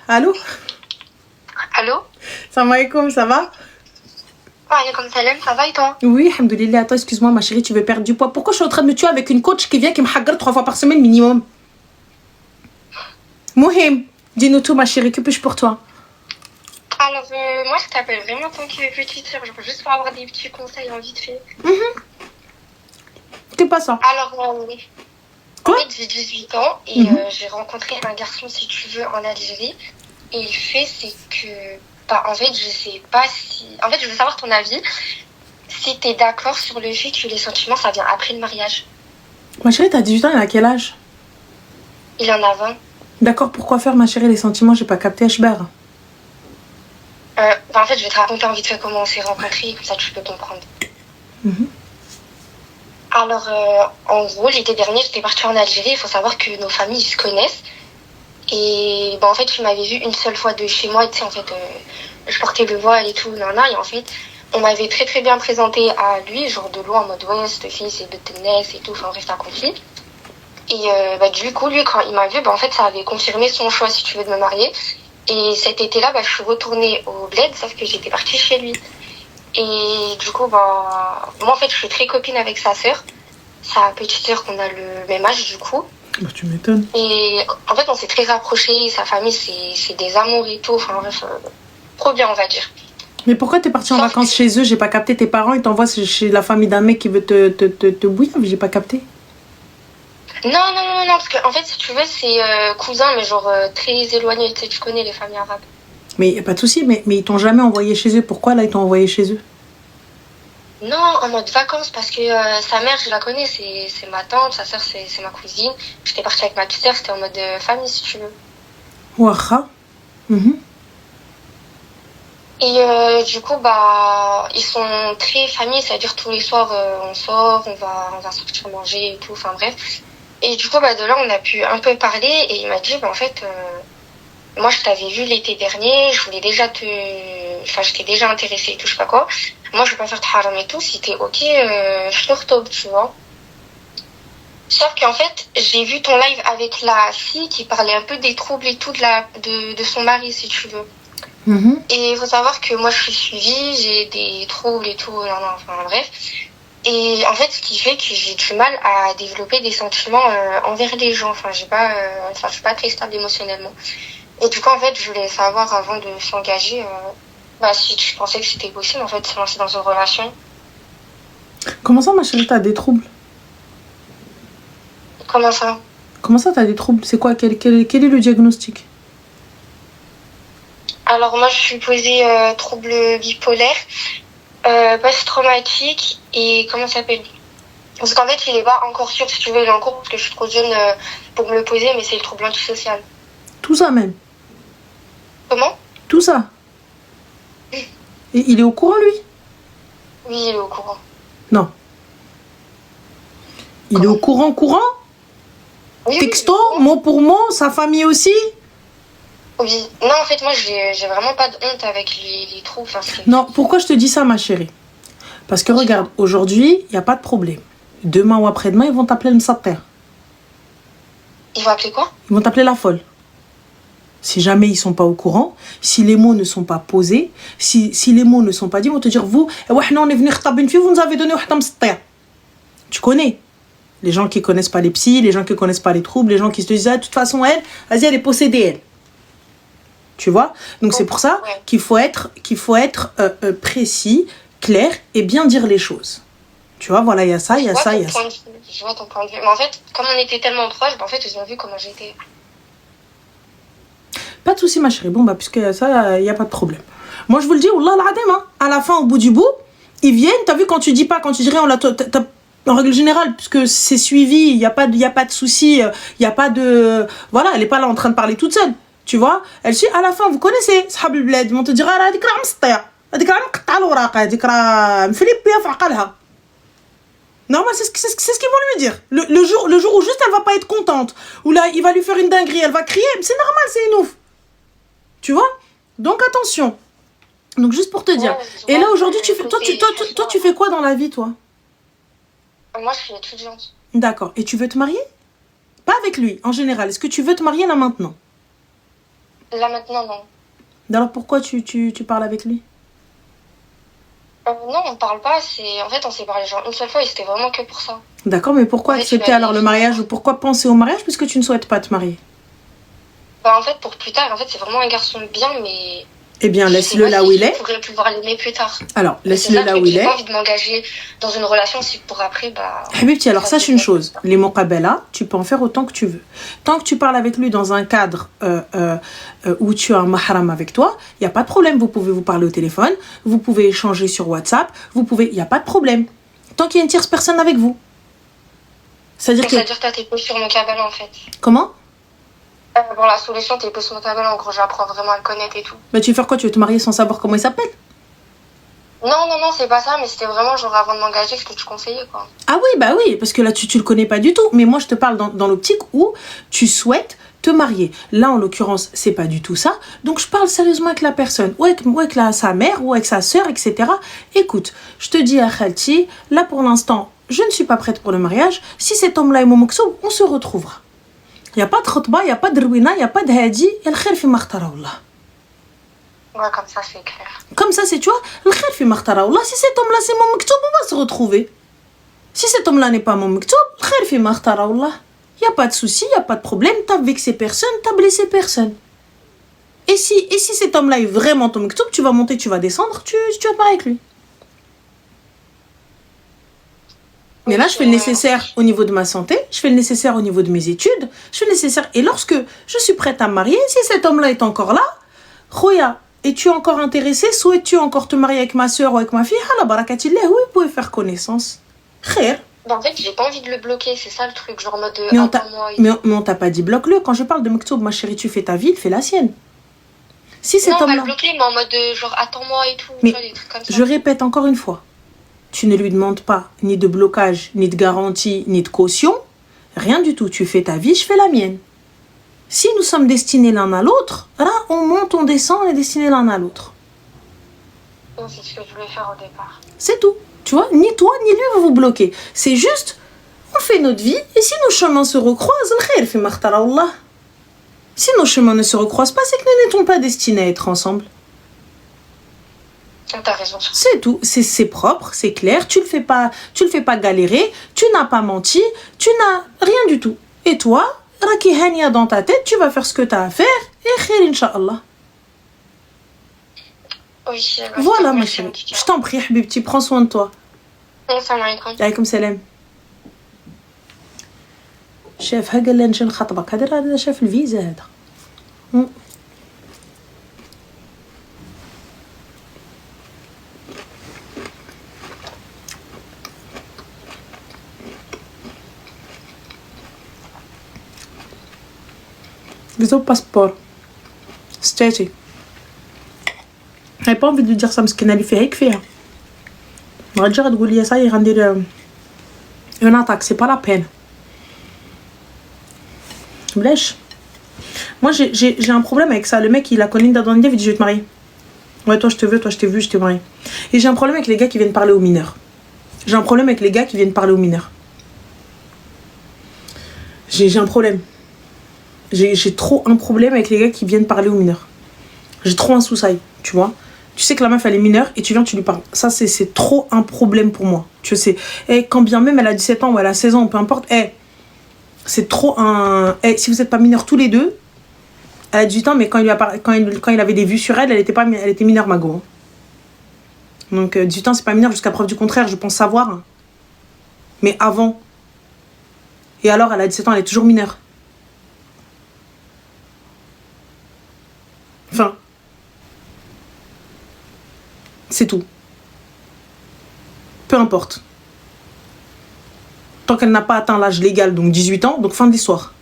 Allô? Allô? Salam alaikum, ça va? Wa alaykoum salam, ça va et toi? Oui, alhamdoulilah. Attends, excuse-moi ma chérie, tu veux perdre du poids. Pourquoi je suis en train de me tuer avec une coach qui vient qui me hagar 3 fois par semaine minimum? Mohim, dis-nous tout ma chérie, que puis-je pour toi? Alors, moi, je t'appelle vraiment en tant que petite sœur, juste pour avoir des petits conseils en vite fait. T'es pas ça. Alors, Quoi? En fait, j'ai 18 ans et j'ai rencontré un garçon, si tu veux, en Algérie. Et le fait, c'est que, en fait, je sais pas si... En fait, je veux savoir ton avis. Si t'es d'accord sur le fait que les sentiments, ça vient après le mariage. Ma chérie, t'as 18 ans, il a quel âge? Il en a 20. D'accord, pourquoi faire, ma chérie, les sentiments? J'ai pas capté, Hbert. En fait, je vais te raconter en vite fait comment on s'est rencontrés, comme ça tu peux comprendre. Alors, en gros, l'été dernier, j'étais partie en Algérie. Il faut savoir que nos familles se connaissent. Et en fait, il m'avait vu une seule fois de chez moi. Tu sais, en fait, je portais le voile et tout, nana. Et en fait, on m'avait très très bien présenté à lui, genre de loin, en mode ouais, cette fille, c'est de tennis et tout. Enfin bref, t'as compris. Et du coup, lui, quand il m'a vu, en fait, ça avait confirmé son choix, si tu veux, de me marier. Et cet été-là, je suis retournée au bled, sauf que j'étais partie chez lui. Et du coup, moi, en fait, je suis très copine avec sa sœur. Sa petite sœur, qu'on a le même âge, du coup. Bah, tu m'étonnes. Et en fait, on s'est très rapprochés. Sa famille, c'est des amours et tout. Enfin, bref, trop bien, on va dire. Mais pourquoi t'es partie en vacances chez eux? J'ai pas capté. Tes parents, ils t'envoient chez la famille d'un mec qui veut te bouillir? J'ai pas capté. Non, parce que, en fait, si tu veux, c'est cousin, mais genre très éloigné. Tu sais, tu connais les familles arabes. Mais y a pas de souci, mais ils t'ont jamais envoyé chez eux. Pourquoi là, ils t'ont envoyé chez eux? Non, en mode vacances, parce que sa mère, je la connais, c'est ma tante, sa sœur, c'est ma cousine. J'étais partie avec ma petite sœur, c'était en mode famille, si tu veux. Waha. Et du coup, ils sont très famille, c'est-à-dire tous les soirs, on sort, on va sortir manger et tout, enfin bref. Et du coup, de là, on a pu un peu parler, et il m'a dit, en fait, moi, je t'avais vu l'été dernier, je voulais déjà j'étais déjà intéressée et tout, je sais pas quoi. Moi, je vais pas faire de haram et tout, si t'es ok, je te retourne, tu vois. Sauf qu'en fait, j'ai vu ton live avec la fille qui parlait un peu des troubles et tout de son mari, si tu veux. Et il faut savoir que moi, je suis suivie, j'ai des troubles et tout, enfin bref. Et en fait, ce qui fait que j'ai du mal à développer des sentiments envers les gens. Enfin, je suis pas très stable émotionnellement. Et du coup, en fait, je voulais savoir avant de s'engager, si tu pensais que c'était possible, en fait, de se lancer dans une relation. Comment ça, ma chérie, t'as des troubles? Comment ça? Comment ça, t'as des troubles? C'est quoi? Quel est le diagnostic? Alors, moi, je suis posée trouble bipolaire, post-traumatique et comment ça s'appelle? Parce qu'en fait, il est pas encore sûr, si tu veux, il est en cours parce que je suis trop jeune pour me le poser, mais c'est le trouble antisocial. Tout ça même? Comment? Tout ça? Et il est au courant, lui? Oui, il est au courant. Non. Il est au courant? Oui, Texto, oui, mot pour mot, sa famille aussi? Oui. Non, en fait, moi, j'ai vraiment pas de honte avec les troubles. Enfin, non, pourquoi je te dis ça, ma chérie? Parce que regarde, aujourd'hui, il n'y a pas de problème. Demain ou après-demain, ils vont t'appeler le Msatter. Ils vont appeler quoi? Ils vont t'appeler la folle. Si jamais ils sont pas au courant, si les mots ne sont pas posés, si les mots ne sont pas dits, ils vont te dire, vous, on est venu khtab une fille, vous nous avez donné un Msatter. Tu connais? Les gens qui connaissent pas les psys, les gens qui connaissent pas les troubles, les gens qui se disent, de toute façon, elle, vas-y, elle est possédée, elle. Tu vois? Donc c'est pour ça qu'il faut être précis, clair et bien dire les choses. Tu vois, voilà, il y a ça, il y a ça, il y a ça. Je vois ton point de vue. Mais en fait, comme on était tellement proches, en fait, ils ont vu comment j'étais. Pas de souci, ma chérie. Bon, puisque ça, il n'y a pas de problème. Moi, je vous le dis, Wallah al-Adem, à la fin, au bout du bout, ils viennent. T'as vu, quand tu dis rien, en règle générale, puisque c'est suivi, il n'y a pas de souci, il n'y a pas de... Voilà, elle n'est pas là en train de parler toute seule. Tu vois, elle suit à la fin, vous connaissez, Sahab al-Bled, ils vont te dire, ah, هذيك راه مسطيه, هذيك راه مقطعه الوراق, هذيك راه مفليبيه في عقلها. Normal, c'est ce qu'ils vont lui dire. Le jour où juste elle va pas être contente, ou là il va lui faire une dinguerie, elle va crier, c'est normal, c'est une ouf. Tu vois? Donc attention. Donc juste pour te dire. Et là aujourd'hui, toi tu fais quoi dans la vie, toi? Moi, je suis étudiante. D'accord. Et tu veux te marier? Pas avec lui, en général. Est-ce que tu veux te marier là maintenant? Là maintenant, non. Alors pourquoi tu parles avec lui? Non, on ne parle pas. En fait, on s'est parlé genre une seule fois et c'était vraiment que pour ça. D'accord, mais pourquoi accepter alors le mariage, ou pourquoi penser au mariage puisque tu ne souhaites pas te marier? En fait, pour plus tard, en fait, c'est vraiment un garçon bien, mais Eh bien, Je sais laisse-le pas là si où il je est. pourrais pouvoir l'aimer plus tard. Alors, C'est laisse-le ça le là truc, où il j'ai est. pas envie de m'engager dans une relation si pour après, Habibti, alors ça se sache une débloque. chose, les muqabala, tu peux en faire autant que tu veux. Tant que tu parles avec lui dans un cadre où tu as un mahram avec toi, il n'y a pas de problème, vous pouvez vous parler au téléphone, vous pouvez échanger sur WhatsApp, il n'y a pas de problème. Tant qu'il y a une tierce personne avec vous. C'est-à-dire Donc, que... c'est-à-dire que t'as tes pauses sur mon cabal en fait. Comment? Bon, la solution, t'es pauses sur mon cabal, en gros, j'apprends vraiment à le connaître et tout. Bah, tu veux faire quoi? Tu veux te marier sans savoir comment il s'appelle? Non, c'est pas ça, mais c'était vraiment genre avant de m'engager, ce que tu conseillais, quoi. Ah oui, bah oui, parce que là, tu le connais pas du tout. Mais moi, je te parle dans l'optique où tu souhaites te marier. Là, en l'occurrence, c'est pas du tout ça. Donc, je parle sérieusement avec la personne, ou avec sa mère, ou avec sa sœur, etc. Écoute, je te dis à Khalti, là, pour l'instant, je ne suis pas prête pour le mariage. Si cet homme-là est mon moksoub, on se retrouvera. Il n'y a pas de khutba, il n'y a pas de ruina, il n'y a pas de hadi. Il y a le khair fi makhtara Allah. Ouais, comme ça, c'est clair. Comme ça, c'est, tu vois, le khair fi makhtara Allah. Si cet homme-là, c'est mon moksoub, on va se retrouver. Si cet homme-là n'est pas mon moktoub, le khair fi makhtara Allah. Il n'y a pas de souci, il n'y a pas de problème. Tu as vexé personne, tu as blessé personne. Et si cet homme-là est vraiment ton moktoub, tu vas monter, tu vas descendre, tu vas te marier avec lui. Mais là, je fais le nécessaire au niveau de ma santé, je fais le nécessaire au niveau de mes études, je fais le nécessaire. Et lorsque je suis prête à me marier, si cet homme-là est encore là, Khoya, es-tu encore intéressé? Souhaites-tu encore te marier avec ma soeur ou avec ma fille? Hala barakatillah, oui, vous pouvez faire connaissance. Khair. En fait, j'ai pas envie de le bloquer, c'est ça le truc, genre en mode Mais attends-moi. mais on t'a pas dit bloque-le. Quand je parle de mektoub, ma chérie, tu fais ta vie, il fait la sienne. Si cet Non, pas homme-là... le bloquer, mais en mode genre attends-moi et tout, Mais tu vois, des trucs comme ça. Je répète encore une fois, tu ne lui demandes pas ni de blocage, ni de garantie, ni de caution. Rien du tout. Tu fais ta vie, je fais la mienne. Si nous sommes destinés l'un à l'autre, là, on monte, on descend, on est destinés l'un à l'autre. Non, c'est ce que je voulais faire au départ. C'est tout. Tu vois, ni toi, ni lui, vous vous bloquez. C'est juste, on fait notre vie, et si nos chemins se recroisent, le khair fi makhtara Allah. Si nos chemins ne se recroisent pas, c'est que nous n'étions pas destinés à être ensemble. T'as raison. C'est tout, c'est propre, c'est clair, tu le fais pas galérer, tu n'as pas menti, tu n'as rien du tout. Et toi, raki hania dans ta tête, tu vas faire ce que tu as à faire, et khair incha'Allah. Oui, Voilà ma chérie, je t'en prie habibti, prends soin de toi. Salam alaikum. Alaykoum salam. شاف ها قال لي نجي نخطبك هذا شاف الفيزا هذا. Bisous passeport. ستاتي. J'avais pas envie de lui dire ça مسكينه اللي فيها هيك فيها. غتجي غتقول لي صاي غندير une attaque, c'est pas la peine. Blèche. Moi j'ai un problème avec ça. Le mec il a connu dans une il dit je vais te marier. Ouais, toi je te veux, toi je t'ai vu, je t'ai marié. Et j'ai un problème avec les gars qui viennent parler aux mineurs. J'ai un problème avec les gars qui viennent parler aux mineurs. J'ai un problème. J'ai trop un problème avec les gars qui viennent parler aux mineurs. J'ai trop un souci, tu vois. Tu sais que la meuf elle est mineure et tu viens, tu lui parles. Ça c'est trop un problème pour moi. Tu sais. Et quand bien même elle a 17 ans ou elle a 16 ans, peu importe. C'est trop un... si vous n'êtes pas mineurs tous les deux, elle a 18 ans, mais quand il avait des vues sur elle, elle était mineure, Mago. Hein. Donc 18 ans, c'est pas mineur jusqu'à preuve du contraire, je pense savoir. Hein. Mais avant. Et alors, elle a 17 ans, elle est toujours mineure. Enfin. C'est tout. Peu importe. Tant qu'elle n'a pas atteint l'âge légal, donc 18 ans, donc fin de l'histoire.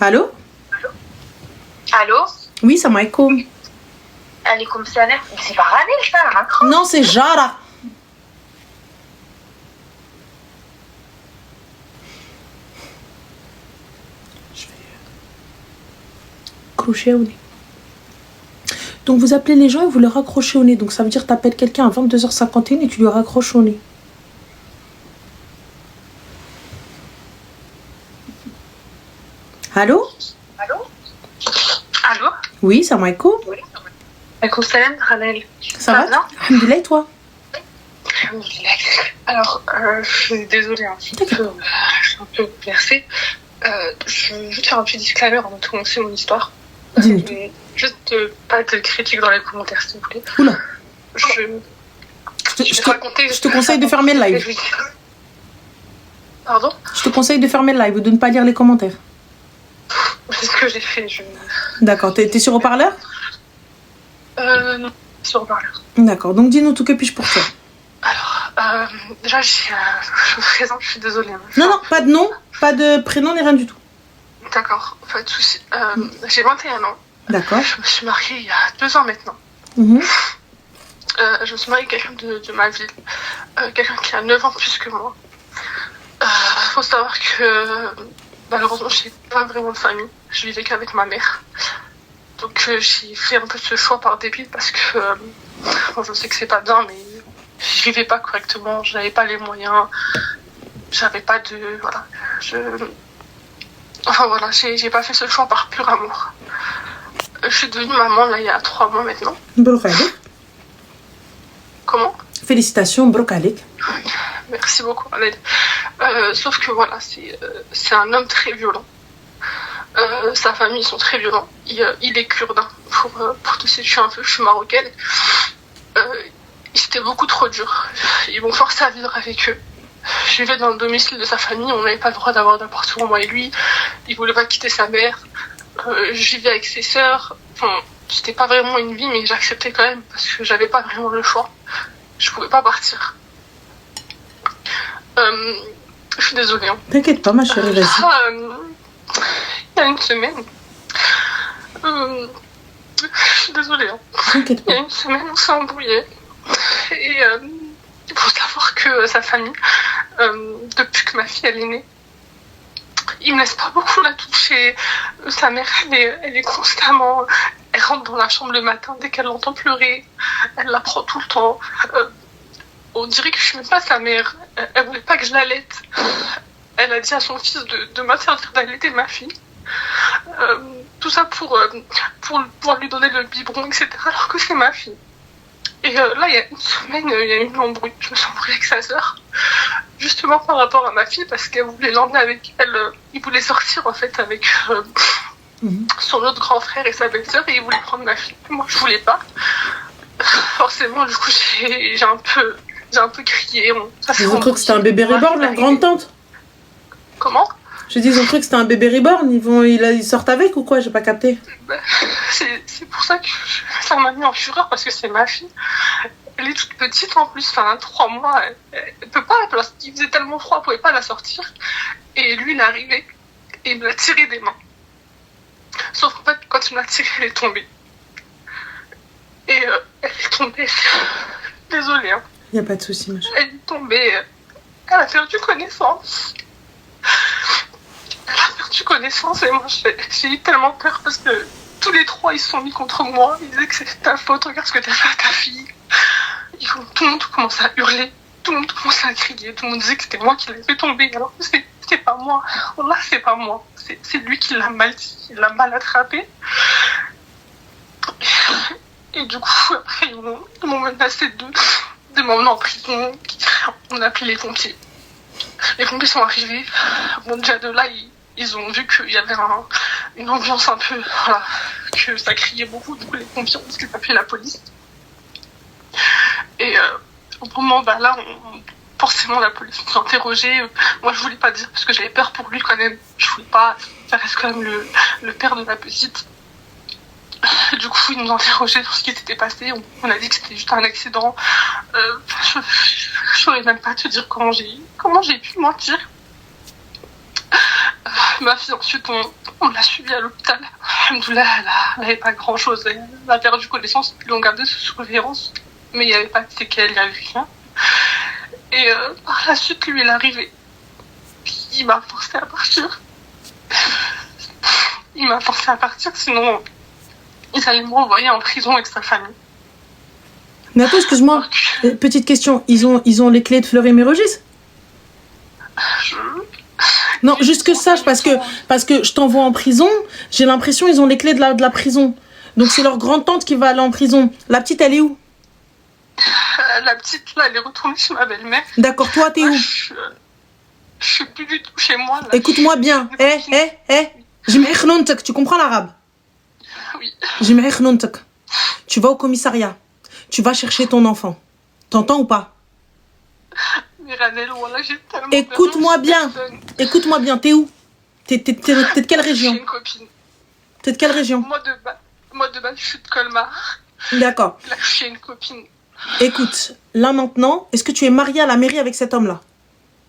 Allô? Allô? Oui, ça m'aikoum. Alaikum salam. C'est pas Ranel, ça, hein? Non, c'est Jara. Je vais accrocher au nez. Donc vous appelez les gens et vous leur raccrochez au nez. Donc ça veut dire que tu appelles quelqu'un à 22h51 et tu lui raccroches au nez. Allô? Allô? Allô? Oui, ça m'aikoum. Oui. Alaikum salam, Ranel. Ça va bien? Alhamdoulilah, et toi? Alors, je suis désolée, hein, je suis un peu percée. Je veux juste faire un petit disclaimer avant de commencer mon histoire. Dis-nous tout. Juste pas de critiques dans les commentaires, s'il vous plaît. Oula. Je Je te conseille de fermer le live. Pardon? Je te conseille de fermer le live ou de ne pas lire les commentaires. C'est ce que j'ai fait. D'accord. T'es sur haut-parleur? Non, sur haut-parleur. D'accord. Donc dis-nous tout, que puis-je pour toi? Alors, déjà, je me présente, je suis désolée. Hein. Non, pas de nom, pas de prénom, ni rien du tout. D'accord, pas de souci. J'ai 21 ans. D'accord. Je me suis mariée il y a 2 ans maintenant. Mhm. Je me suis mariée avec quelqu'un de ma ville. Quelqu'un qui a 9 ans plus que moi. Faut savoir que malheureusement, je n'ai pas vraiment de famille. Je vivais qu'avec ma mère. Donc j'ai fait un peu ce choix par dépit parce que bon, je sais que c'est pas bien, mais je vivais pas correctement, je n'avais pas les moyens, j'avais pas de... Voilà. Enfin voilà, j'ai pas fait ce choix par pur amour. Je suis devenue maman là il y a 3 mois maintenant. Brokalik. Comment? Félicitations, Brokalik. Merci beaucoup, Alain. Sauf que voilà, c'est un homme très violent. Sa famille, ils sont très violents. Il est kurde, hein. Pour te situer un peu, je suis marocaine. C'était beaucoup trop dur. Ils m'ont forcé à vivre avec eux. Je vivais dans le domicile de sa famille, on n'avait pas le droit d'avoir d'appartement, moi et lui. Il voulait pas quitter sa mère. Je vivais avec ses sœurs. Enfin, c'était pas vraiment une vie, mais j'acceptais quand même parce que j'avais pas vraiment le choix. Je pouvais pas partir. Je suis désolée. Hein. T'inquiète pas, ma chérie, vas-y. Il y a une semaine. Je suis désolée. Hein. T'inquiète Il y pas. a une semaine, on s'est embrouillé. Et il faut savoir que sa famille, depuis que ma fille elle est née, il me laisse pas beaucoup la toucher. Sa mère, elle est constamment... Elle rentre dans la chambre le matin dès qu'elle l'entend pleurer. Elle la prend tout le temps. On dirait que je suis même pas sa mère. Elle voulait pas que je l'allaite. Elle a dit à son fils de m'interdire d'allaiter ma fille. Tout ça pour pouvoir lui donner le biberon, etc. Alors que c'est ma fille. Et là, il y a une semaine, il y a eu une embrouille. Je me suis embrouillée avec sa sœur. Justement par rapport à ma fille, parce qu'elle voulait l'emmener avec elle. Il voulait sortir en fait avec son autre grand frère et sa belle-sœur et il voulait prendre ma fille. Moi, je voulais pas. Forcément, du coup, j'ai un peu crié. Ils ont cru que c'était un bébé reborn, leur grande tante. Comment? Je dis, ils ont cru que c'était un bébé reborn. Ils sortent avec ou quoi? J'ai pas capté. C'est pour ça que ça m'a mis en fureur parce que c'est ma fille. Elle est toute petite en plus, enfin 3 mois. Elle peut pas, il faisait tellement froid, elle pouvait pas la sortir. Et lui, il est arrivé et il me l'a tiré des mains. Sauf qu'en fait, quand il me l'a tiré, elle est tombée. Et elle est tombée. Désolée. Hein. Y a pas de souci, machin. Elle est tombée. Elle a perdu connaissance. Elle a perdu connaissance et moi j'ai eu tellement peur parce que tous les 3 ils se sont mis contre moi. Ils disaient que c'était ta faute, regarde ce que t'as fait à ta fille. Tout le monde commençait à hurler, tout le monde commençait à crier, tout le monde disait que c'était moi qui l'avais fait tomber alors que c'est pas moi. Là c'est pas moi, c'est lui qui l'a mal dit, il l'a mal attrapé. Et du coup après ils m'ont menacé de m'emmener en prison. On a appelé les pompiers. Les pompiers sont arrivés. Bon, déjà de là, ils ont vu qu'il y avait une ambiance un peu... Voilà, que ça criait beaucoup. Du coup, les pompiers ont dit qu'ils appelaient la police. Et au moment, là, forcément, la police nous a interrogés. Moi, je voulais pas dire parce que j'avais peur pour lui quand même. Je voulais pas... Ça reste quand même le père de la petite. Du coup, ils nous ont interrogés sur ce qui s'était passé. On a dit que c'était juste un accident. Je saurais même pas te dire comment j'ai pu mentir. Ma fille, ensuite, on l'a suivie à l'hôpital. Alhamdoulilah, elle n'avait pas grand-chose. Elle a perdu connaissance. Ils l'ont gardée sous surveillance. Mais il n'y avait pas de séquelles, il n'y avait rien. Et par la suite, lui, il est arrivé. Il m'a forcé à partir. Il m'a forcé à partir, sinon... Ils allaient me renvoyer en prison avec sa famille. Mais attends, excuse-moi. Petite question. Ils ont les clés de Fleury-Mérogis? Non, juste que sache, parce que je t'envoie en prison, j'ai l'impression qu'ils ont les clés de la prison. Donc c'est leur grande-tante qui va aller en prison. La petite, elle est où? La petite, là, elle est retournée chez ma belle-mère. D'accord, toi, t'es où? Je suis plus du tout chez moi. Là. Écoute-moi bien. Je m'échnontek, tu comprends l'arabe? Oui. Tu vas au commissariat. Tu vas chercher ton enfant. T'entends ou pas? Miranel, voilà, j'ai tellement Écoute-moi bien. Écoute-moi bien. T'es où? T'es de quelle région? J'ai une copine. T'es de quelle région? Moi, de base, je suis de Colmar. D'accord. Là, je suis une copine. Écoute, là maintenant, est-ce que tu es mariée à la mairie avec cet homme-là?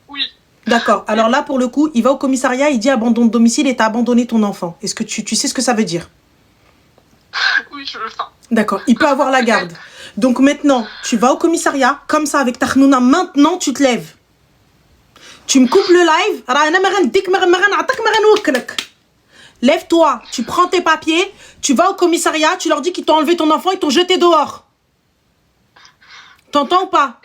Oui. D'accord. Alors là, pour le coup, il va au commissariat, il dit abandon de domicile et t'as abandonné ton enfant. Est-ce que tu sais ce que ça veut dire? Oui, je le sens. D'accord. Il peut avoir la garde. Donc maintenant, tu vas au commissariat, comme ça, avec ta khnouna. Maintenant, tu te lèves. Tu me coupes le live. Lève-toi, tu prends tes papiers, tu vas au commissariat, tu leur dis qu'ils t'ont enlevé ton enfant, ils t'ont jeté dehors. T'entends ou pas?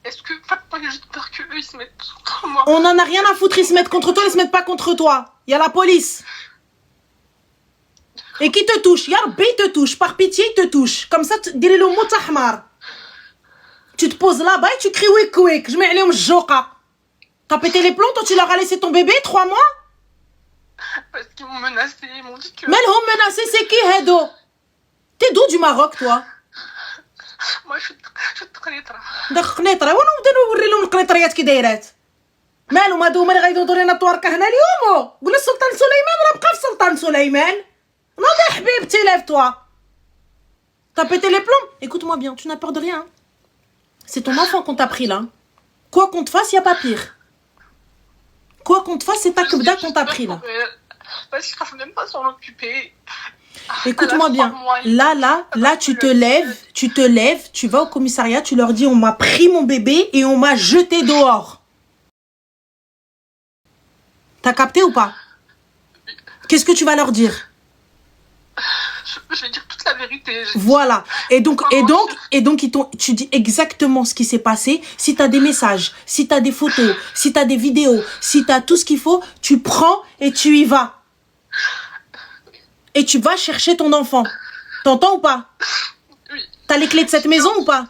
Est-ce que... Enfin, moi, j'ai juste peur qu'eux, ils se mettent contre moi. On n'en a rien à foutre, ils se mettent contre toi, ils se mettent pas contre toi. Il y a la police. Et qui te touche? Ya Rabbi, il te touche. Par pitié, il te touche. Comme ça, dis le mot tahmar. Tu te poses là-bas et tu cries wik wik. Je mets les joka. T'as pété les plombs, toi, tu leur as laissé ton bébé 3 mois? Parce qu'ils m'ont menacé, ils m'ont dit que... Mais l'homme menacé, c'est qui, Hedo? T'es d'où du Maroc, toi? Moi, je suis de Qnitra. ده قنيطره وانا نبدا نوري لهم القنيطريات كي دايرات مالهم هادو هما اللي غيدوزوا لنا التواركه هنا اليوم قول السلطان سليمان راه بقى في السلطان سليمان نوضي حبيبتي lève-toi. T'as pété les plombs? Écoute-moi bien, tu n'as peur de rien. C'est ton enfant qu'on t'a pris là. Quoi qu'on te fasse, y a pas pire. Quoi qu'on te fasse, c'est ta kebda qu'on t'a pris là. Parce qu'ils ne savent même pas s'en occuper. Écoute-moi bien. Là, tu te lèves, tu vas au commissariat, tu leur dis on m'a pris mon bébé et on m'a jeté dehors. T'as capté ou pas? Qu'est-ce que tu vas leur dire? Je vais dire toute la vérité. Voilà. Et donc, tu dis exactement ce qui s'est passé. Si t'as des messages, si t'as des photos, si t'as des vidéos, si t'as tout ce qu'il faut, tu prends et tu y vas. Et tu vas chercher ton enfant. T'entends ou pas? Oui. T'as les clés de cette maison ou pas?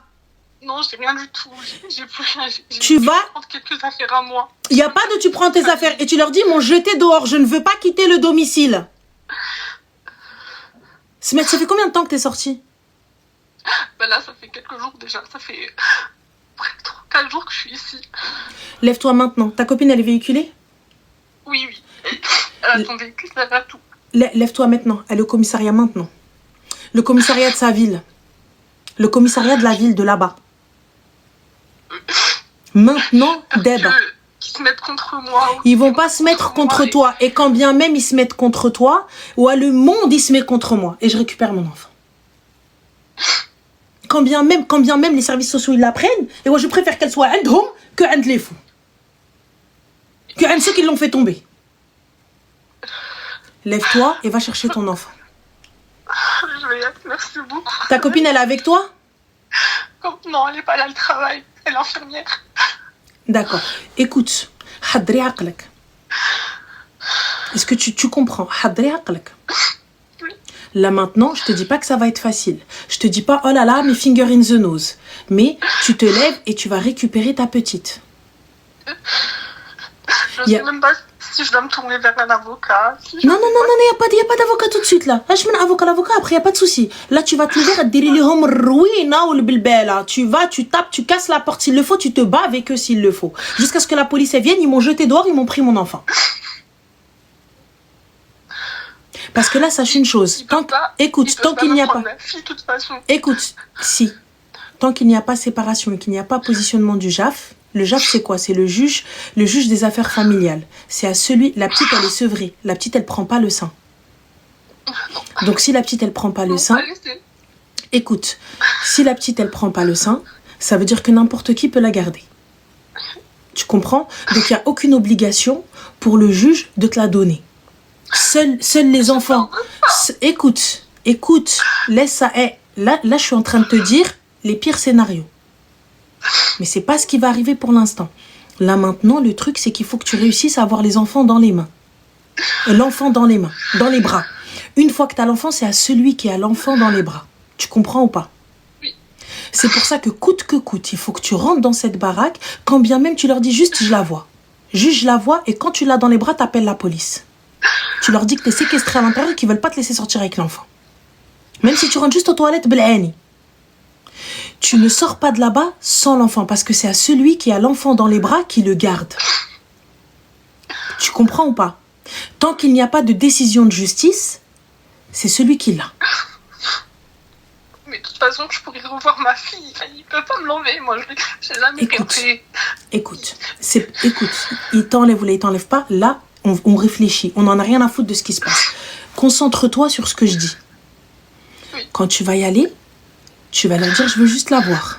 Non, j'ai rien du tout. J'ai plus rien. Tu vas prendre quelques affaires à moi. Il n'y a pas de tu prends tes affaires et tu leur dis m'ont jeté dehors. Je ne veux pas quitter le domicile. Smet, ça fait combien de temps que t'es sortie? Ben là, ça fait quelques jours déjà. Ça fait 4 jours que je suis ici. Lève-toi maintenant. Ta copine, elle est véhiculée? Oui. Elle a ton véhicule, elle a tout. Lève-toi maintenant. Elle est au commissariat maintenant. Le commissariat de sa ville. Le commissariat de la ville de là-bas. Maintenant, Deb. Ils se mettent contre moi. Ils vont pas se mettre contre toi. Et quand bien même ils se mettent contre toi, ou à le monde il se met contre moi. Et je récupère mon enfant. Quand bien même les services sociaux ils la prennent, et moi je préfère qu'elle soit عندهم que عند les fous. Que عند ceux qui l'ont fait tomber. Lève-toi et va chercher ton enfant. Je vais y aller, merci beaucoup. Ta copine elle est avec toi? Non, elle n'est pas là, elle travaille. Elle est infirmière. D'accord. Écoute, حضري عقلك. Est-ce que tu comprends? حضري عقلك. Là maintenant, je te dis pas que ça va être facile. Je te dis pas oh là là, mes fingers in the nose. Mais tu te lèves et tu vas récupérer ta petite. Je sais même pas si je dois me tourner vers un avocat. Non, il n'y a pas d'avocat tout de suite là. Je mets l'avocat après, il n'y a pas de souci. Là, tu vas te lever, tu vas, tu tapes, tu casses la porte s'il le faut, tu te bats avec eux s'il le faut. Jusqu'à ce que la police vienne, ils m'ont jeté dehors, ils m'ont pris mon enfant. Parce que là, sache une chose. Écoute, tant qu'il n'y a pas... Écoute, si. Tant qu'il n'y a pas séparation et qu'il n'y a pas positionnement du JAF, le JAF, c'est quoi? C'est le juge des affaires familiales. C'est à celui... La petite, elle est sevrée. La petite, elle prend pas le sein. Donc, si la petite, elle prend pas le sein... Écoute, si la petite, elle prend pas le sein, ça veut dire que n'importe qui peut la garder. Tu comprends? Donc, il n'y a aucune obligation pour le juge de te la donner. Seuls les enfants... Écoute, laisse ça... Là, je suis en train de te dire les pires scénarios. Mais c'est pas ce qui va arriver pour l'instant. Là maintenant, le truc, c'est qu'il faut que tu réussisses à avoir les enfants dans les mains. L'enfant dans les mains, dans les bras. Une fois que tu as l'enfant, c'est à celui qui a l'enfant dans les bras. Tu comprends ou pas? Oui. C'est pour ça que coûte, il faut que tu rentres dans cette baraque, quand bien même tu leur dis juste, je la vois. Juste, je la vois, et quand tu l'as dans les bras, t'appelles la police. tu leur dis que tu es séquestré à l'intérieur et qu'ils ne veulent pas te laisser sortir avec l'enfant. Même si tu rentres juste aux toilettes, bel'ani. Tu ne sors pas de là-bas sans l'enfant parce que c'est à celui qui a l'enfant dans les bras qui le garde. Tu comprends ou pas? Tant qu'il n'y a pas de décision de justice, c'est celui qui l'a. Mais de toute façon, je pourrais revoir ma fille. Enfin, il peut pas me l'enlever. Moi, je l'ai jamais regardé. Écoute, il t'enlève ou il t'enlève pas. Là, on réfléchit. On n'en a rien à foutre de ce qui se passe. Concentre-toi sur ce que je dis. Oui. Quand tu vas y aller, tu vas leur dire, je veux juste la voir.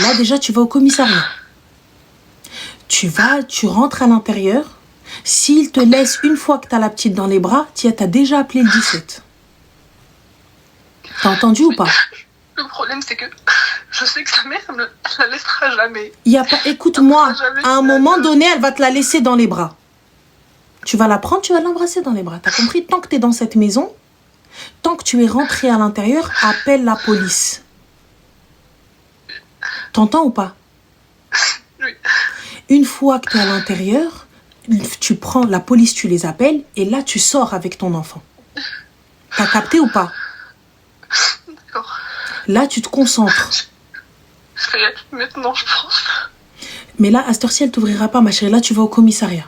Là, déjà, tu vas au commissariat. Tu rentres à l'intérieur. S'il te laisse une fois que tu as la petite dans les bras, tu as déjà appelé le 17. T'as entendu ou pas? Le problème, c'est que je sais que sa mère ne la laissera jamais. Écoute-moi, à un moment donné, elle va te la laisser dans les bras. Tu vas la prendre, tu vas l'embrasser dans les bras. T'as compris? Tant que tu es dans cette maison, tant que tu es rentré à l'intérieur, appelle la police. T'entends ou pas? Oui. Une fois que tu es à l'intérieur, tu prends la police, tu les appelles et là, tu sors avec ton enfant. T'as capté ou pas? D'accord. Là, tu te concentres. Je vais y aller maintenant, je pense. Mais là, à cette heure-ci, elle t'ouvrira pas, ma chérie. Là, tu vas au commissariat.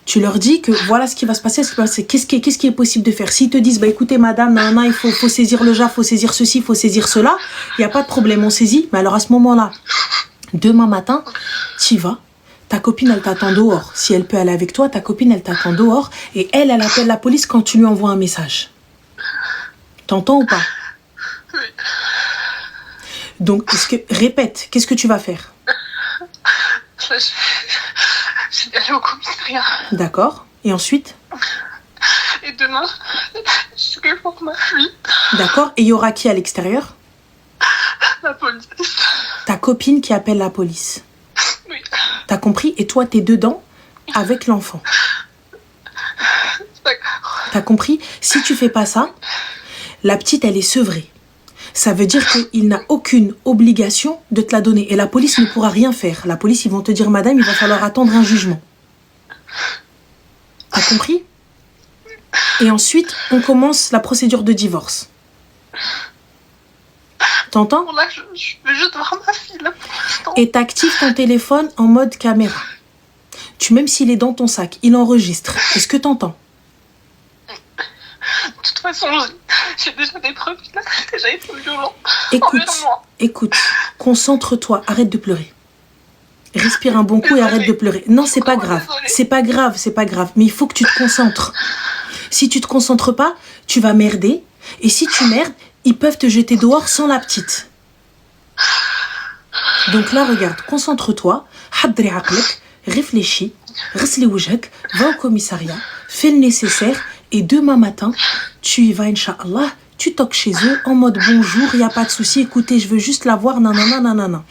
Tu leur dis que voilà ce qui va se passer. Qu'est-ce qui est possible de faire? S'ils te disent, bah écoutez, madame, il faut saisir le JAF, faut saisir ceci, faut saisir cela, il n'y a pas de problème, on saisit. Mais alors, à ce moment-là, demain matin, tu y vas. Ta copine, elle t'attend dehors. Si elle peut aller avec toi, ta copine, elle t'attend dehors. Et elle appelle la police quand tu lui envoies un message. T'entends ou pas? Oui. Donc, répète, qu'est-ce que tu vas faire? Là, je vais aller au commissariat. D'accord. Et ensuite? Et demain, je vais voir ma fille. D'accord. Et il y aura qui à l'extérieur? La police. Ta copine qui appelle la police. Oui. T'as compris? Et toi, t'es dedans avec l'enfant. D'accord. T'as compris? Si tu fais pas ça, la petite, elle est sevrée. Ça veut dire qu'il n'a aucune obligation de te la donner. Et la police ne pourra rien faire. La police, ils vont te dire, madame, il va falloir attendre un jugement. T'as compris? Et ensuite, on commence la procédure de divorce. T'entends? Bon, là, je vais juste voir ma fille, là, pour l'instant. Et t'actives ton téléphone en mode caméra. Même s'il est dans ton sac, il enregistre. Est-ce que t'entends? De toute façon, j'ai déjà des preuves qu'il a déjà été violent envers moi. Écoute, concentre-toi, arrête de pleurer. Respire un bon coup et arrête de pleurer. Non, c'est pas grave. C'est pas grave. Mais il faut que tu te concentres. Si tu te concentres pas, tu vas merder. Et si tu merdes, ils peuvent te jeter dehors sans la petite. Donc là, regarde, concentre-toi. Hadri aqlek, réfléchis. Ghsli wajhak, va au commissariat. Fais le nécessaire. Et demain matin, tu y vas, Inch'Allah. Tu toques chez eux en mode bonjour, il n'y a pas de souci. Écoutez, je veux juste la voir, nanana.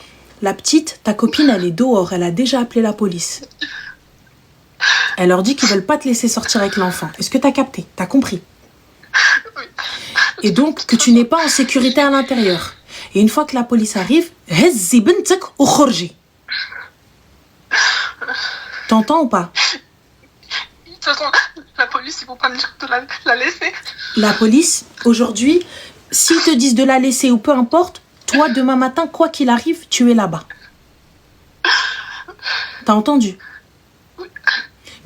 La petite, ta copine, elle est dehors. Elle a déjà appelé la police. Elle leur dit qu'ils ne veulent pas te laisser sortir avec l'enfant. Est-ce que tu as capté? Tu as compris? Et donc, que tu n'es pas en sécurité à l'intérieur. Et une fois que la police arrive, hezzi bintek ou khorji. T'entends ou pas? De toute façon, la police, ils vont pas me dire de la laisser. La police, aujourd'hui, s'ils te disent de la laisser ou peu importe, toi, demain matin, quoi qu'il arrive, tu es là-bas. T'as entendu?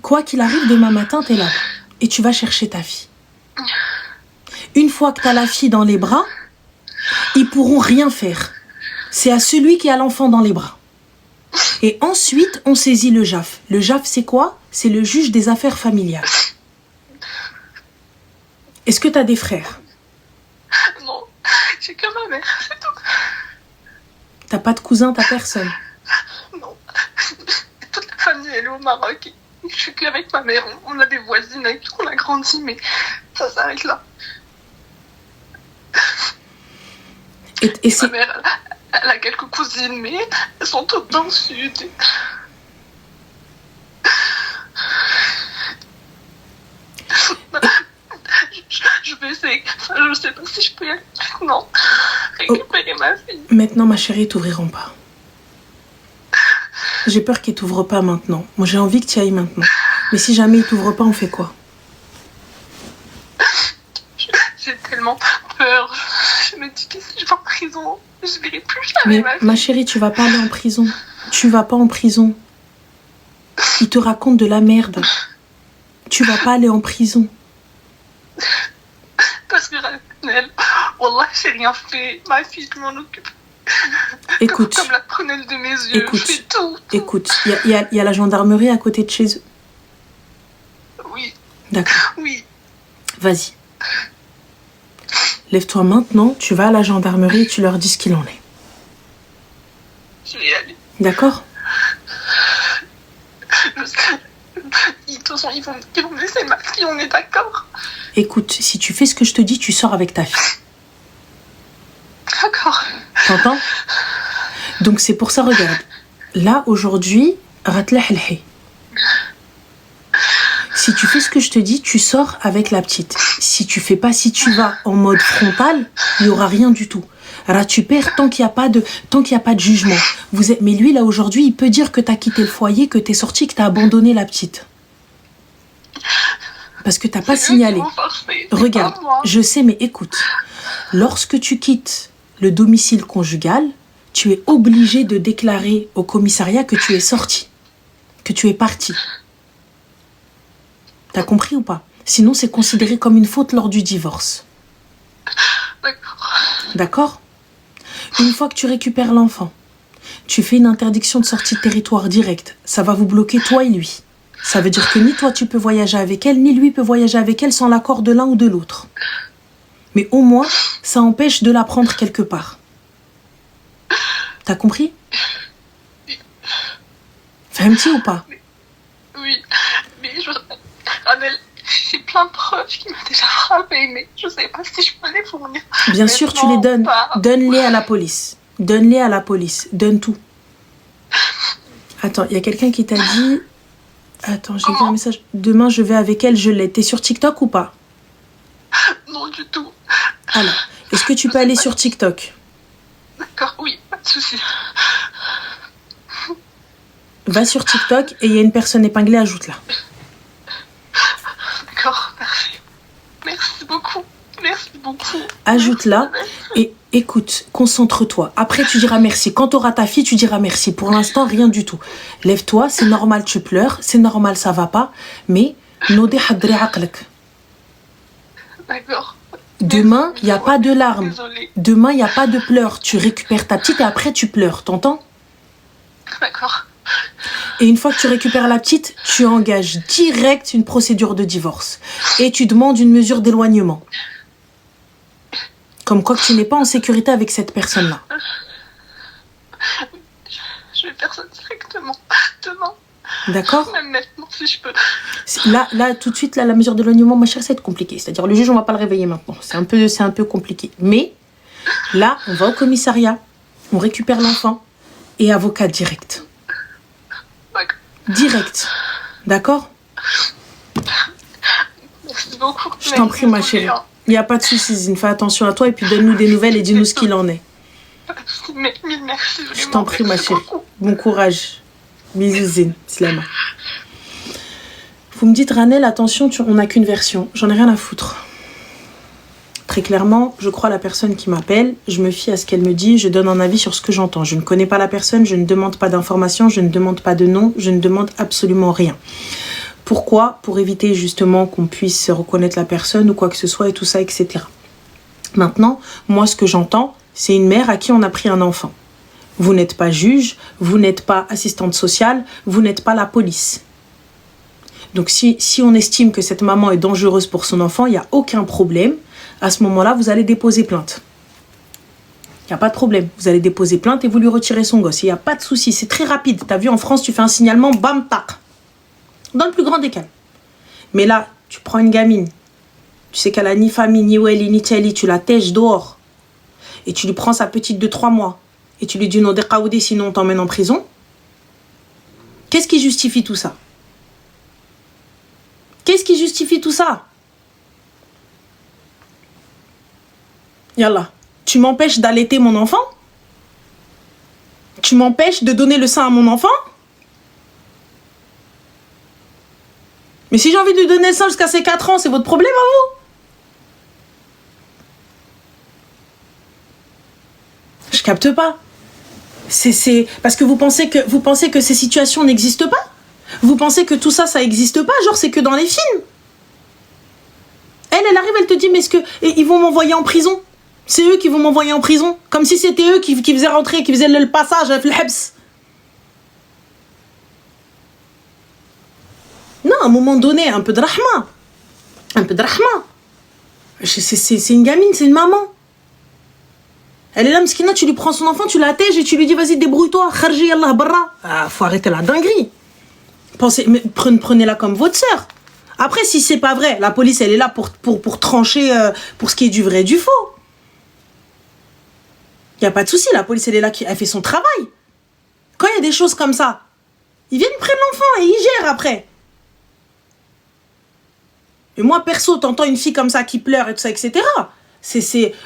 Quoi qu'il arrive, demain matin, t'es là. Et tu vas chercher ta fille. Une fois que t'as la fille dans les bras, ils pourront rien faire. C'est à celui qui a l'enfant dans les bras. Et ensuite, on saisit le JAF. Le JAF, c'est quoi? C'est le juge des affaires familiales. Est-ce que tu as des frères? Non, j'ai que ma mère, c'est tout. T'as pas de cousin, t'as personne? Non. Toute la famille, elle est au Maroc. Je suis qu'avec ma mère. On a des voisines avec qui on a grandi, mais ça s'arrête là. Et ma mère, elle a quelques cousines, mais elles sont toutes dans le sud. Je vais essayer. Je sais pas si je peux y aller maintenant. Récupérer ma fille. Maintenant, ma chérie, ils t'ouvriront pas. J'ai peur qu'ils t'ouvrent pas maintenant. Moi, j'ai envie que tu y ailles maintenant. Mais si jamais il t'ouvre pas, on fait quoi? J'ai tellement peur. Je me dis que si je vais en prison, je verrai plus jamais Mais ma fille. ma chérie, tu vas pas aller en prison. Tu vas pas en prison. Il te raconte de la merde. Tu vas pas aller en prison. Parce que Ranel, Wallah, j'ai rien fait. Ma fille, je m'en occupe. Écoute, Comme la prunelle de mes yeux. écoute, Je fais tout. écoute, il y a la gendarmerie à côté de chez eux. Oui, D'accord, oui. vas-y. Lève-toi maintenant, tu vas à la gendarmerie et tu leur dis ce qu'il en est. Je vais y aller. D'accord? De toute façon, ils vont me laisser ma fille, on est d'accord. Écoute, si tu fais ce que je te dis, tu sors avec ta fille. D'accord. T'entends? Donc c'est pour ça, regarde. Là, aujourd'hui, ratlah el-hay. Si tu fais ce que je te dis, tu sors avec la petite. Si tu fais pas, si tu vas en mode frontal, il y aura rien du tout. Alors tu perds tant qu'il y a pas de jugement. Mais lui là aujourd'hui, il peut dire que t'as quitté le foyer, que t'es sorti, que t'as abandonné la petite. Parce que t'as pas signalé. Regarde, je sais, mais écoute. Lorsque tu quittes le domicile conjugal, tu es obligé de déclarer au commissariat que tu es sorti, que tu es parti. T'as compris ou pas? Sinon, c'est considéré comme une faute lors du divorce. D'accord. D'accord? Une fois que tu récupères l'enfant, tu fais une interdiction de sortie de territoire directe. Ça va vous bloquer toi et lui. Ça veut dire que ni toi tu peux voyager avec elle, ni lui peut voyager avec elle sans l'accord de l'un ou de l'autre. Mais au moins, ça empêche de la prendre quelque part. T'as compris? Fahmti ou pas? Oui, mais Ranel, j'ai plein de preuves qui m'ont déjà frappé, mais je sais pas si je peux les fournir. Bien sûr, tu les donnes. Donne-les à la police. Donne-les à la police. Donne tout. Attends, il y a quelqu'un qui t'a dit... Attends, j'ai vu un message. Demain, je vais avec elle, je l'ai. T'es sur TikTok ou pas? Non, du tout. Alors, est-ce que tu peux aller sur TikTok? D'accord, oui, pas de souci. Va sur TikTok et il y a une personne épinglée, ajoute-la. D'accord, parfait. Merci beaucoup. Merci beaucoup. Ajoute-la et écoute, concentre-toi. Après, tu diras merci. Quand tu auras ta fille, tu diras merci. Pour l'instant, rien du tout. Lève-toi, c'est normal, tu pleures. C'est normal, ça va pas. Mais, nodi hadri aqlak. D'accord. Demain, il n'y a pas de larmes. Désolée. Demain, il n'y a pas de pleurs. Tu récupères ta petite et après, tu pleures. T'entends? D'accord. Et une fois que tu récupères la petite, tu engages direct une procédure de divorce. Et tu demandes une mesure d'éloignement. Comme quoi que tu n'es pas en sécurité avec cette personne-là. Je vais faire ça directement. Demain. D'accord? Même maintenant, si je peux. Là, tout de suite, là, la mesure d'éloignement, ma chère, ça va être compliqué. C'est-à-dire, le juge, on va pas le réveiller maintenant. C'est un peu compliqué. Mais, là, on va au commissariat, on récupère l'enfant et avocat direct. D'accord. Direct. D'accord? Merci beaucoup. Je t'en prie, ma chérie. Il n'y a pas de soucis, Zine. Fais attention à toi et puis donne-nous des nouvelles et dis-nous ce qu'il en est. Mille merci, vraiment. Je t'en prie, ma Merci chérie. beaucoup. Bon courage. Bisous, Zine. Slama. Vous me dites, Ranel, attention, on n'a qu'une version. J'en ai rien à foutre. Très clairement, je crois à la personne qui m'appelle, je me fie à ce qu'elle me dit, je donne un avis sur ce que j'entends. Je ne connais pas la personne, je ne demande pas d'informations, je ne demande pas de nom, je ne demande absolument rien. Pourquoi? Pour éviter justement qu'on puisse reconnaître la personne ou quoi que ce soit et tout ça, etc. Maintenant, moi, ce que j'entends, c'est une mère à qui on a pris un enfant. Vous n'êtes pas juge, vous n'êtes pas assistante sociale, vous n'êtes pas la police. Donc si on estime que cette maman est dangereuse pour son enfant, il n'y a aucun problème. À ce moment-là, vous allez déposer plainte. Il n'y a pas de problème. Vous allez déposer plainte et vous lui retirez son gosse. Il n'y a pas de souci. C'est très rapide. Tu as vu, en France, tu fais un signalement, bam, tac. Dans le plus grand des cas. Mais là, tu prends une gamine. Tu sais qu'elle a ni famille, ni Weli, ni Tchali. Tu la tèches dehors. Et tu lui prends sa petite de 3 mois. Et tu lui dis non, décaoudé, sinon on t'emmène en prison. Qu'est-ce qui justifie tout ça? Qu'est-ce qui justifie tout ça? Yallah, tu m'empêches d'allaiter mon enfant? Tu m'empêches de donner le sein à mon enfant? Mais si j'ai envie de lui donner ça jusqu'à ses 4 ans, c'est votre problème à vous. Je capte pas. C'est parce que vous pensez que ces situations n'existent pas. Vous pensez que tout ça, ça existe pas. Genre, c'est que dans les films. Elle arrive, elle te dit, mais est-ce que ils vont m'envoyer en prison? C'est eux qui vont m'envoyer en prison. Comme si c'était eux qui faisaient rentrer, qui faisaient le passage avec le habs. Non, à un moment donné, un peu de rahma. Un peu de rahma. C'est une gamine, c'est une maman. Elle est là, mskina, tu lui prends son enfant, tu l'attèges et tu lui dis, vas-y, débrouille-toi. Kharji, Allah, barra. Ah, faut arrêter la dinguerie. Prenez-la comme votre sœur. Après, si c'est pas vrai, la police, elle est là pour trancher pour ce qui est du vrai et du faux. Il n'y a pas de souci, la police, elle est là, elle fait son travail. Quand il y a des choses comme ça, ils viennent prendre l'enfant et ils gèrent après. Et moi, perso, t'entends une fille comme ça qui pleure et tout ça, etc.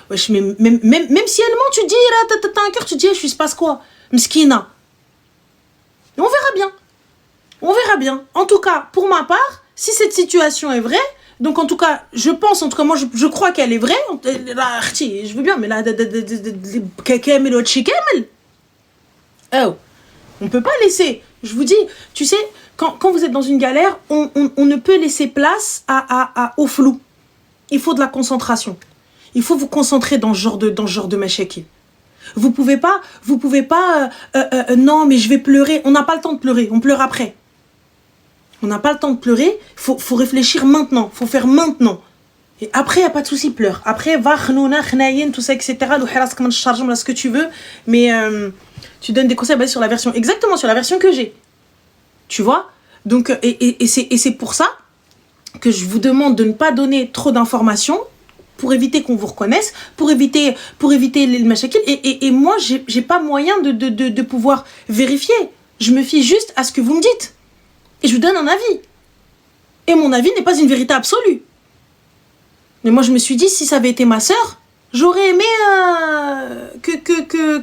Wesh, même si elle ment, tu dis, là, t'as un cœur, tu dis, je suis se passe quoi? Mskina. Et on verra bien. On verra bien. En tout cas, pour ma part, si cette situation est vraie, donc en tout cas, je pense, en tout cas, moi, je crois qu'elle est vraie. Là, je veux bien, mais là, oh, on peut pas laisser. Je vous dis, tu sais, quand vous êtes dans une galère, on ne peut laisser place au flou. Il faut de la concentration. Il faut vous concentrer dans ce genre de machaki. Vous pouvez pas, non, mais je vais pleurer. On n'a pas le temps de pleurer, on pleure après. On n'a pas le temps de pleurer, faut réfléchir maintenant, faut faire maintenant. Et après, il n'y a pas de souci, pleure. Après, va, khnouna, khnaïen, tout ça, etc. Ce que tu veux, mais tu donnes des conseils basés sur la version, exactement sur la version que j'ai. Tu vois? Donc, et c'est pour ça que je vous demande de ne pas donner trop d'informations pour éviter qu'on vous reconnaisse, pour éviter les machakil. Et moi, j'ai pas moyen de pouvoir vérifier. Je me fie juste à ce que vous me dites. Et je vous donne un avis. Et mon avis n'est pas une vérité absolue. Mais moi, je me suis dit, si ça avait été ma sœur, j'aurais aimé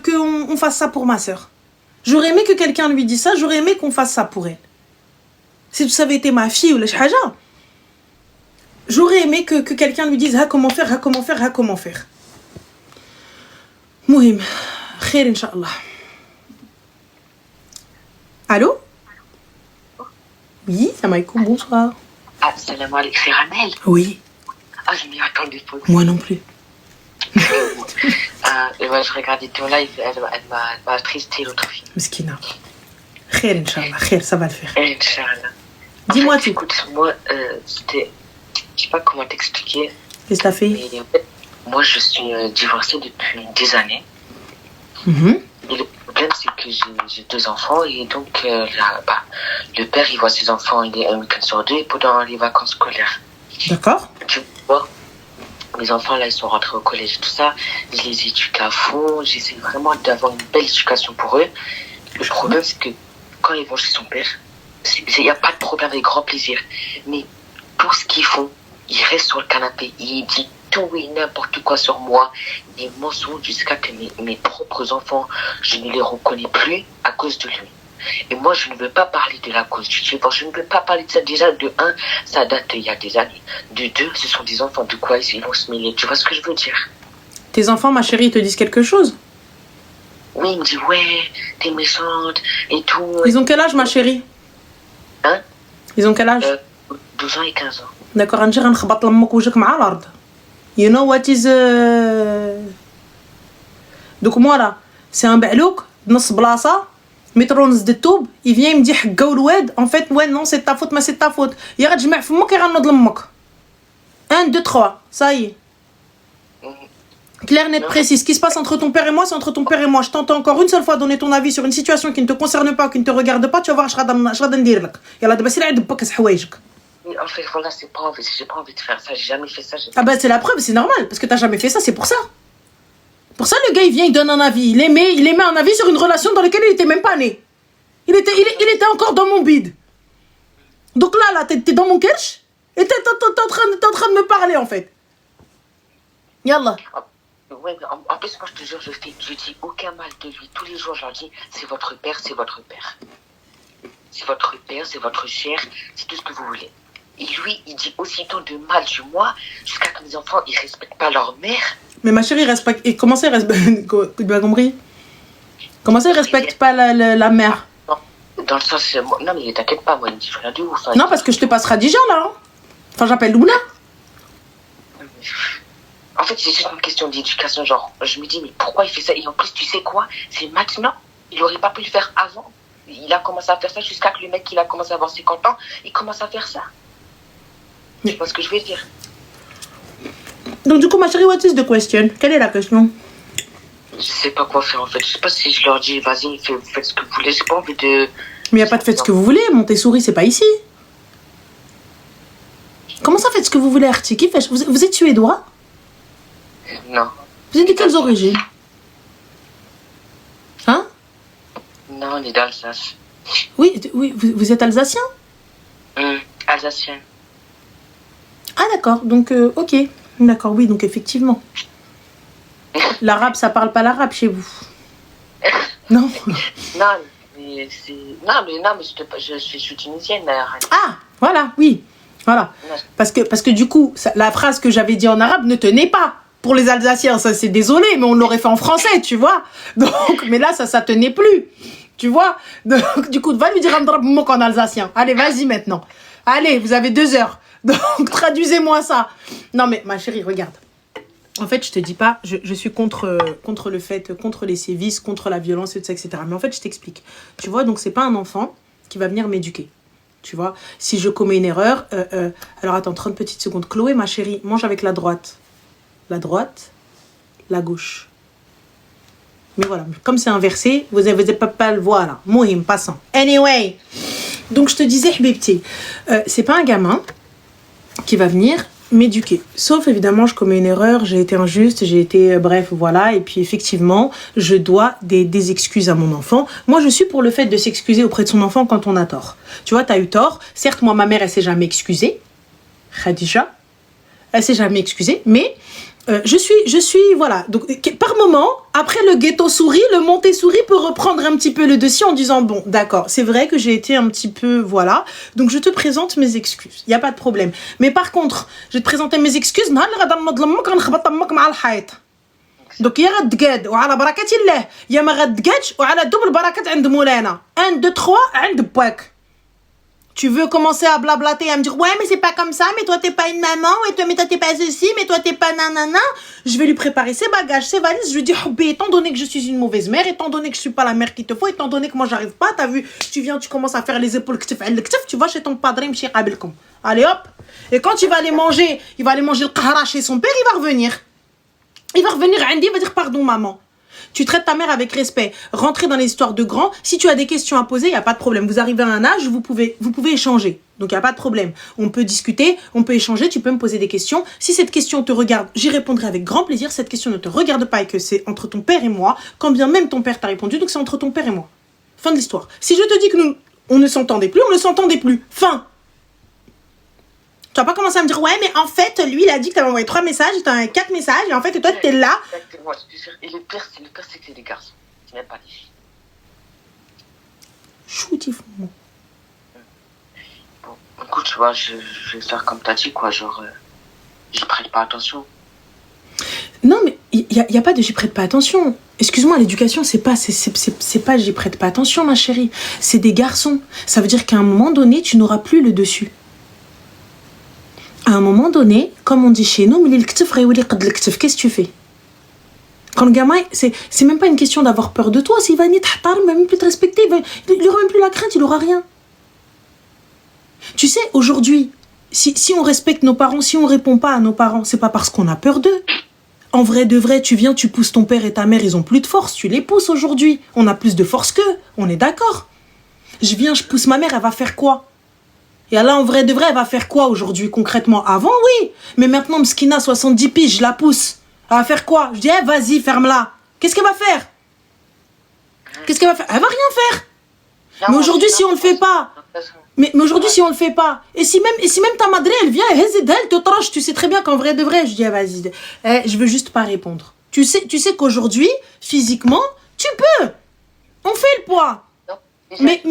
qu'on fasse ça pour ma sœur. J'aurais aimé que quelqu'un lui dise ça, j'aurais aimé qu'on fasse ça pour elle. Si ça avait été ma fille ou la chaja, j'aurais aimé que quelqu'un lui dise comment faire. Mouhim. Khair, Inch'Allah. Allô? Oui, salam alaikum, bonsoir. Ah, salam alaikum, c'est Ramel. Oui. Ah, je m'y attendais pas. Moi non plus. Et moi, je regardais ton live, elle m'a attristé l'autre fille. Miskina. Khair, Inch'Allah, khair, ça va le faire. Inch'Allah. Dis-moi en fait, tout. Écoute, moi, c'était... Je sais pas comment t'expliquer. Qu'est-ce que t'as fait? Mais moi, je suis divorcée depuis des années. Et le problème, c'est que j'ai 2 enfants. Et donc, le père, il voit ses enfants un week-end sur 2 pendant les vacances scolaires. D'accord. Tu vois, mes enfants, là, ils sont rentrés au collège et tout ça. Je les éduque à fond. J'essaie vraiment d'avoir une belle éducation pour eux. Le problème, c'est que quand ils vont chez son père, il n'y a pas de problème, avec grand plaisir. Mais pour ce qu'ils font, ils restent sur le canapé. Ils disent tout et n'importe quoi sur moi. Des mensonges jusqu'à que mes propres enfants, je ne les reconnais plus à cause de lui. Et moi, je ne veux pas parler de la cause du divorce. Je ne veux pas parler de ça. Déjà, de 1, ça date il y a des années. De 2, ce sont des enfants. De quoi ils vont se mêler? Tu vois ce que je veux dire? Tes enfants, ma chérie, ils te disent quelque chose? Oui, ils me disent, ouais, t'es méchante et tout. Ils ont quel âge, ma chérie? Hein? Ils ont quel âge? 12 ans et 15 ans. D'accord, نجي غنخبط لامك وجهك مع الارض. You know what is Donc moi là, c'est un بعلوك بنص بلاصه مترو نزد الطوب, il vient il me dit حقا الواد en fait ouais non c'est ta faute mais c'est ta faute. يا غتجمع فمك يا غنوض لامك. 1 2 3, ça y est. Clair, net, précis. Ce qui se passe entre ton père et moi, c'est entre ton père et moi. Je t'entends encore une seule fois donner ton avis sur une situation qui ne te concerne pas, qui ne te regarde pas. Tu vas voir, je vais ندير لك. يلا دابا سير عند باك حوايجك. En fait, voilà, j'ai pas envie de faire ça, j'ai jamais fait ça. Ah bah c'est la preuve, c'est normal, parce que t'as jamais fait ça, c'est pour ça. Pour ça, le gars, il vient, il donne un avis. Il émet un avis sur une relation dans laquelle il était même pas né. Il était encore dans mon bide. Donc là, t'es dans mon kersh, et t'es en train de me parler, en fait. Yallah. Ouais, en plus, moi, je te jure, je dis aucun mal de lui. Tous les jours, je leur dis, c'est votre père, c'est votre père. C'est votre père, c'est votre chair, c'est tout ce que vous voulez. Et lui, il dit aussitôt de mal de moi, jusqu'à que mes enfants, ils respectent pas leur mère. Mais ma chérie, respecte. Et comment ça, il respecte. Tu m'as compris? Comment ça, il respecte pas la mère? Dans le sens. Non, mais t'inquiète pas, moi, il me dit rien de ouf. Hein. Non, parce que je te passe Radija, là. Hein. Enfin, j'appelle Luna. En fait, c'est juste une question d'éducation. Genre, je me dis, mais pourquoi il fait ça? Et en plus, tu sais quoi? C'est maintenant. Il aurait pas pu le faire avant. Il a commencé à faire ça jusqu'à que le mec, il a commencé à avoir 50 ans, il commence à faire ça. Tu vois ce que je veux dire? Donc, du coup, ma chérie, what is the question? Quelle est la question? Je sais pas quoi faire en fait. Je sais pas si je leur dis, vas-y, faites ce que vous voulez. J'ai pas envie de. Mais y a pas de faites ce que vous voulez. Montessori, c'est pas ici. Comment ça, faites ce que vous voulez, Arti? Qui fait? Vous êtes suédois? Non. Vous êtes de quelles origines? Hein? Non, on est d'Alsace. Oui, vous êtes alsacien? Alsacienne. Ah, d'accord. Donc, ok. D'accord, oui, donc effectivement. L'arabe, ça parle pas l'arabe chez vous? Non. Non, mais c'est. Non, mais je suis tunisienne. Ah, voilà, oui. Voilà. Parce que du coup, la phrase que j'avais dit en arabe ne tenait pas. Pour les Alsaciens, ça c'est désolé, mais on l'aurait fait en français, tu vois. Donc, mais là, ça tenait plus. Tu vois. Donc, du coup, va lui dire un drap mot en alsacien. Allez, vas-y maintenant. Allez, vous avez 2 heures. Donc, traduisez-moi ça. Non, mais ma chérie, regarde. En fait, je te dis pas, je suis contre le fait, contre les sévices, contre la violence, etc. Mais en fait, je t'explique. Tu vois, donc c'est pas un enfant qui va venir m'éduquer. Tu vois, si je commets une erreur, alors attends, 30 petites secondes. Chloé, ma chérie, mange avec la droite. La droite, la gauche. Mais voilà, comme c'est inversé, vous avez pas le voilà. Mohim, passant. Anyway, donc je te disais, Bébti, c'est pas un gamin qui va venir m'éduquer. Sauf évidemment, je commets une erreur, j'ai été injuste, bref, voilà. Et puis effectivement, je dois des excuses à mon enfant. Moi, je suis pour le fait de s'excuser auprès de son enfant quand on a tort. Tu vois, t'as eu tort. Certes, moi, ma mère, elle s'est jamais excusée. Khadija, elle s'est jamais excusée, mais je suis, voilà. Donc, par moment, après le ghetto souris, le Montessori peut reprendre un petit peu le dessus en disant, bon, d'accord, c'est vrai que j'ai été un petit peu, voilà. Donc, je te présente mes excuses. Il n'y a pas de problème. Mais par contre, je vais te présenter mes excuses. Donc, يا غتقاد وعلى بركة الله يا ما غتقادش وعلى double بركة عند مولانا 1 2 3 عند باك. Tu veux commencer à blablater, à me dire, ouais, mais c'est pas comme ça, mais toi, t'es pas une maman, et toi, mais toi, t'es pas ceci, mais toi, t'es pas nanana. Je vais lui préparer ses bagages, ses valises. Je lui dis, oh, ben, étant donné que je suis une mauvaise mère, étant donné que je suis pas la mère qu'il te faut, étant donné que moi, j'arrive pas, t'as vu, tu viens, tu commences à faire les épaules, tu vas chez ton padre, allez, hop. Et quand il va aller manger le qahra chez son père, il va revenir. Andy, il va dire, pardon, maman. Tu traites ta mère avec respect. Rentrez dans les histoires de grands. Si tu as des questions à poser, il n'y a pas de problème. Vous arrivez à un âge, vous pouvez échanger. Donc, il n'y a pas de problème. On peut discuter, on peut échanger, tu peux me poser des questions. Si cette question te regarde, j'y répondrai avec grand plaisir. Cette question ne te regarde pas et que c'est entre ton père et moi, quand bien même ton père t'a répondu, donc c'est entre ton père et moi. Fin de l'histoire. Si je te dis que on ne s'entendait plus, on ne s'entendait plus. Fin. Tu vas pas commencer à me dire, ouais, mais en fait, lui, il a dit que tu avais envoyé 3 messages, tu as envoyé 4 messages, et en fait, toi, tu es là. Exactement, je te jure. Et le pire, c'est que c'est des garçons. C'est même pas des filles. Chouti, Bon, écoute, tu vois, je vais faire comme t'as dit, quoi, genre, j'y prête pas attention. Non, mais il y a pas de j'y prête pas attention. Excuse-moi, l'éducation, c'est pas j'y prête pas attention, ma chérie. C'est des garçons. Ça veut dire qu'à un moment donné, tu n'auras plus le dessus. À un moment donné, comme on dit chez nous, qu'est-ce que tu fais? Quand le gamin, c'est même pas une question d'avoir peur de toi. S'il va ni il va même plus te respecter, il aura même plus la crainte, il aura rien. Tu sais, aujourd'hui, si on respecte nos parents, si on répond pas à nos parents, c'est pas parce qu'on a peur d'eux. En vrai de vrai, tu viens, tu pousses ton père et ta mère, ils ont plus de force, tu les pousses aujourd'hui. On a plus de force qu'eux, on est d'accord. Je viens, je pousse ma mère, elle va faire quoi? Et là, en vrai de vrai, elle va faire quoi aujourd'hui, concrètement? Avant, oui. Mais maintenant, Mskina, 70 piges, je la pousse. Elle va faire quoi? Je dis, hey, vas-y, ferme-la. Qu'est-ce qu'elle va faire? Elle va rien faire. Non, mais aujourd'hui, si on le fait pas. Mais aujourd'hui, si on le fait pas. Et si même ta madré, elle vient, elle te tranche. Tu sais très bien qu'en vrai de vrai, je dis, hey, vas-y. Je veux juste pas répondre. Tu sais qu'aujourd'hui, physiquement, tu peux. On fait le poids. Mais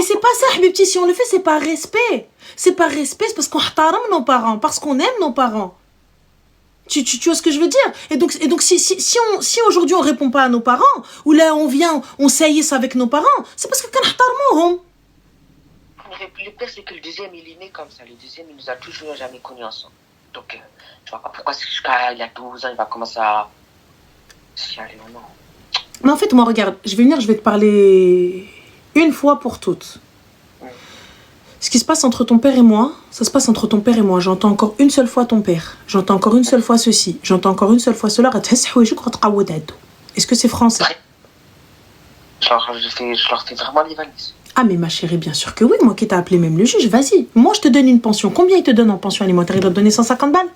c'est pas ça, Habibti. Si on le fait, c'est par respect. C'est par respect, c'est parce qu'on ihtaram nos parents, parce qu'on aime nos parents. Tu vois ce que je veux dire? Et donc si aujourd'hui on répond pas à nos parents, ou là on vient, on saillisse avec nos parents, c'est parce que kanhtarmouhom. Le pire, c'est que le deuxième, il est né comme ça. Le deuxième, il nous a toujours jamais connus ensemble. Donc, je vois pas pourquoi jusqu'à il y a 12 ans, il va commencer à chialer ou non. Mais en fait, moi, regarde, je vais venir, je vais te parler une fois pour toutes. Ce qui se passe entre ton père et moi, ça se passe entre ton père et moi. J'entends encore une seule fois ton père. J'entends encore une seule fois ceci. J'entends encore une seule fois cela. Est-ce que c'est français? Genre, je leur fais vraiment les valises. Ah mais ma chérie, bien sûr que oui. Moi qui t'ai appelé même le juge, vas-y. Moi, je te donne une pension. Combien il te donne en pension alimentaire? Il doit te donner 150 balles?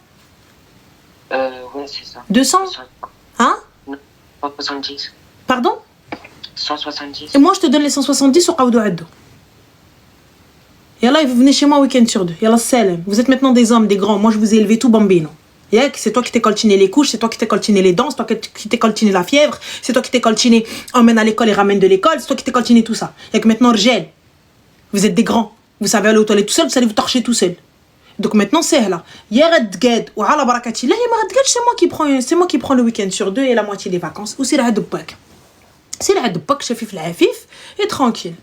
Ouais, c'est ça. 200? Hein? 170. Pardon? 170. Et moi, je te donne les 170 au Aoudou Addo. Yallah, vous venez chez moi week-end sur 2. Yallah, salam. Vous êtes maintenant des hommes, des grands. Moi, je vous ai élevé tout bambino. C'est toi qui t'es coltiné les couches, c'est toi qui t'es coltiné les dents, c'est toi qui t'es coltiné la fièvre, c'est toi qui t'es coltiné emmène à l'école et ramène de l'école, c'est toi qui t'es coltiné tout ça. Et que maintenant, Rgel, vous êtes des grands. Vous savez aller aux toilettes tout seul, vous savez vous torcher tout seul. Donc maintenant, c'est là. C'est moi qui prends le week-end sur 2 et la moitié des vacances. Ou c'est la Pâques. C'est la Pâques, chef la Hafif, et tranquille.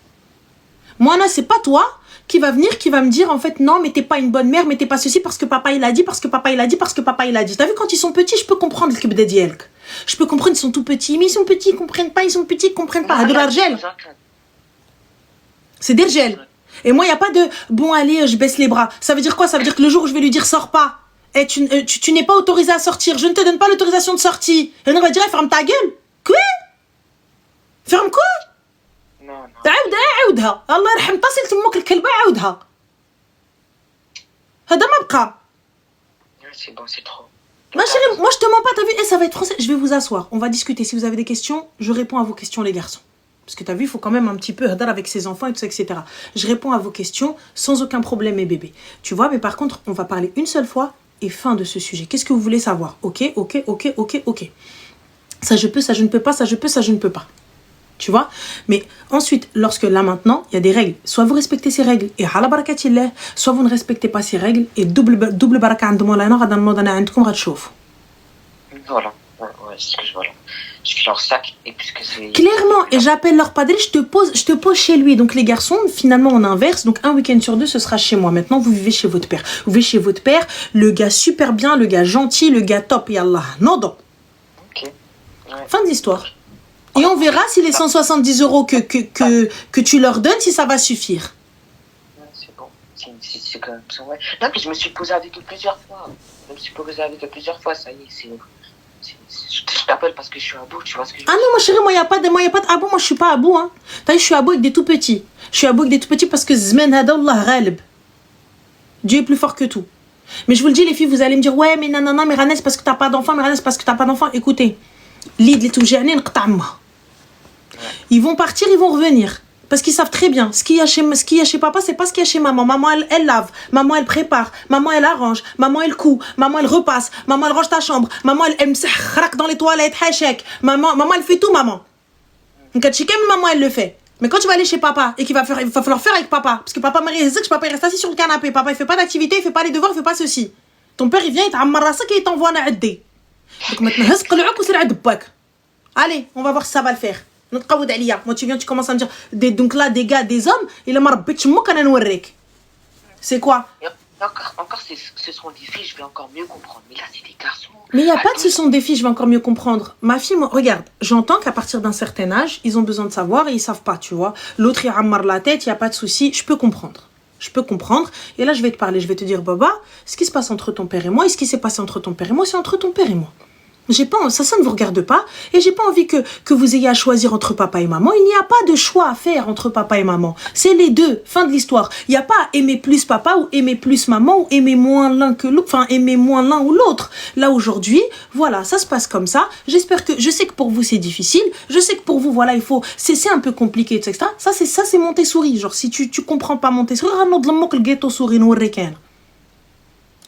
Moi, là, c'est pas toi qui va venir, qui va me dire, en fait, non, mais t'es pas une bonne mère, mais t'es pas ceci parce que papa, il a dit, parce que papa, il a dit, parce que papa, il a dit. T'as vu, quand ils sont petits, je peux comprendre le kibda dielk. Je peux comprendre, ils sont tout petits, mais ils sont petits, ils comprennent pas, ils sont petits, ils comprennent pas. C'est des rgels. Et moi, il n'y a pas de, bon, allez, je baisse les bras. Ça veut dire quoi? Ça veut dire que le jour où je vais lui dire, sors pas. Et tu n'es pas autorisé à sortir. Je ne te donne pas l'autorisation de sortie. Et on va dire, ferme ta gueule. Quoi? Ferme quoi? عاودها الله يرحم تصل تمك الكلبة عاودها هذا ما بقى. C'est bon, c'est trop. Ma chérie, moi je te mens pas, t'as vu? Et ça va être français. Je vais vous asseoir, on va discuter. Si vous avez des questions, je réponds à vos questions les garçons. Parce que t'as vu, il faut quand même un petit peu hadar avec ses enfants et tout ça, etc. Je réponds à vos questions sans aucun problème mes bébés. Tu vois, mais par contre, on va parler une seule fois et fin de ce sujet. Qu'est-ce que vous voulez savoir? Ok. Ça je peux, ça je ne peux pas, ça je peux, ça je ne peux pas. Tu vois? Mais ensuite, lorsque là maintenant, il y a des règles. Soit vous respectez ces règles et hala barakatillah, soit vous ne respectez pas ces règles et double baraka عندهم ولا أنا غدا نوض أنا عندكم غتشوفوا. Voilà. Ouais, c'est ce que je vois là. Je fais leur sac et puisque c'est... Clairement, et j'appelle leur padré, je te pose chez lui. Donc les garçons, finalement on inverse. Donc un week-end sur 2, ce sera chez moi. Maintenant, vous vivez chez votre père. Vous vivez chez votre père, le gars super bien, le gars gentil, le gars top. Yallah, non. Ok. Ouais. Fin de l'histoire. Et on verra si les 170 € que tu leur donnes, si ça va suffire. Ouais, c'est bon. C'est quand même ça, ouais. Non, mais je me suis posé avec eux plusieurs fois. Ça y est, je t'appelle parce que je suis à bout, tu vois ce que je veux dire. Ah non, ma chérie, moi, il n'y a pas de ah bon, moi, je suis pas à bout, hein. T'as vu, je suis à bout avec des tout petits. Je suis à bout avec des tout petits parce que Zmen Hadallah Ghalib. Dieu est plus fort que tout. Mais je vous le dis, les filles, vous allez me dire, ouais, mais nanana, mais Ranès, parce que t'as pas d'enfant, mais Ranès, parce que t'as pas d'enfant. Écoutez, l'id les tout gênés, ils vont partir, ils vont revenir. Parce qu'ils savent très bien, ce qu'il y a chez papa, c'est pas ce qu'il y a chez maman. Maman, elle lave. Maman, elle prépare. Maman, elle arrange. Maman, elle coud. Maman, elle repasse. Maman, elle range ta chambre. Maman, elle me dans les toilettes. Maman, elle fait tout, maman. Donc, maman, elle le fait. Mais quand tu vas aller chez papa et il va falloir faire avec papa. Parce que papa, papa, il reste assis sur le canapé. Papa, il fait pas d'activité, il fait pas les devoirs, il fait pas ceci. Ton père, il vient, il t'ammar rasak et il t'envoie à adder. Donc maintenant, allez, on va voir si ça va le faire. Moi tu viens, tu commences à me dire donc là des gars, des hommes, il a marre c'est quoi? Encore ce sont des filles, je vais encore mieux comprendre. Mais là c'est des garçons. Mais il n'y a pas de ce sont des filles, je vais encore mieux comprendre. Ma fille, moi, regarde, j'entends qu'à partir d'un certain âge, ils ont besoin de savoir et ils savent pas, tu vois. L'autre il amarre la tête, il n'y a pas de souci, je peux comprendre. Et là je vais te parler, je vais te dire Baba, ce qui se passe entre ton père et moi et ce qui s'est passé entre ton père et moi, c'est entre ton père et moi. Ça ne vous regarde pas et j'ai pas envie que vous ayez à choisir entre papa et maman. Il n'y a pas de choix à faire entre papa et maman. C'est les deux, fin de l'histoire. Il n'y a pas à aimer plus papa ou aimer plus maman ou aimer moins l'un que l'autre, enfin aimer moins l'un ou l'autre. Là aujourd'hui, voilà, ça se passe comme ça. Je sais que pour vous c'est difficile, je sais que pour vous voilà, c'est un peu compliqué, etc. Ça c'est Montessori. Genre si tu comprends pas Montessori,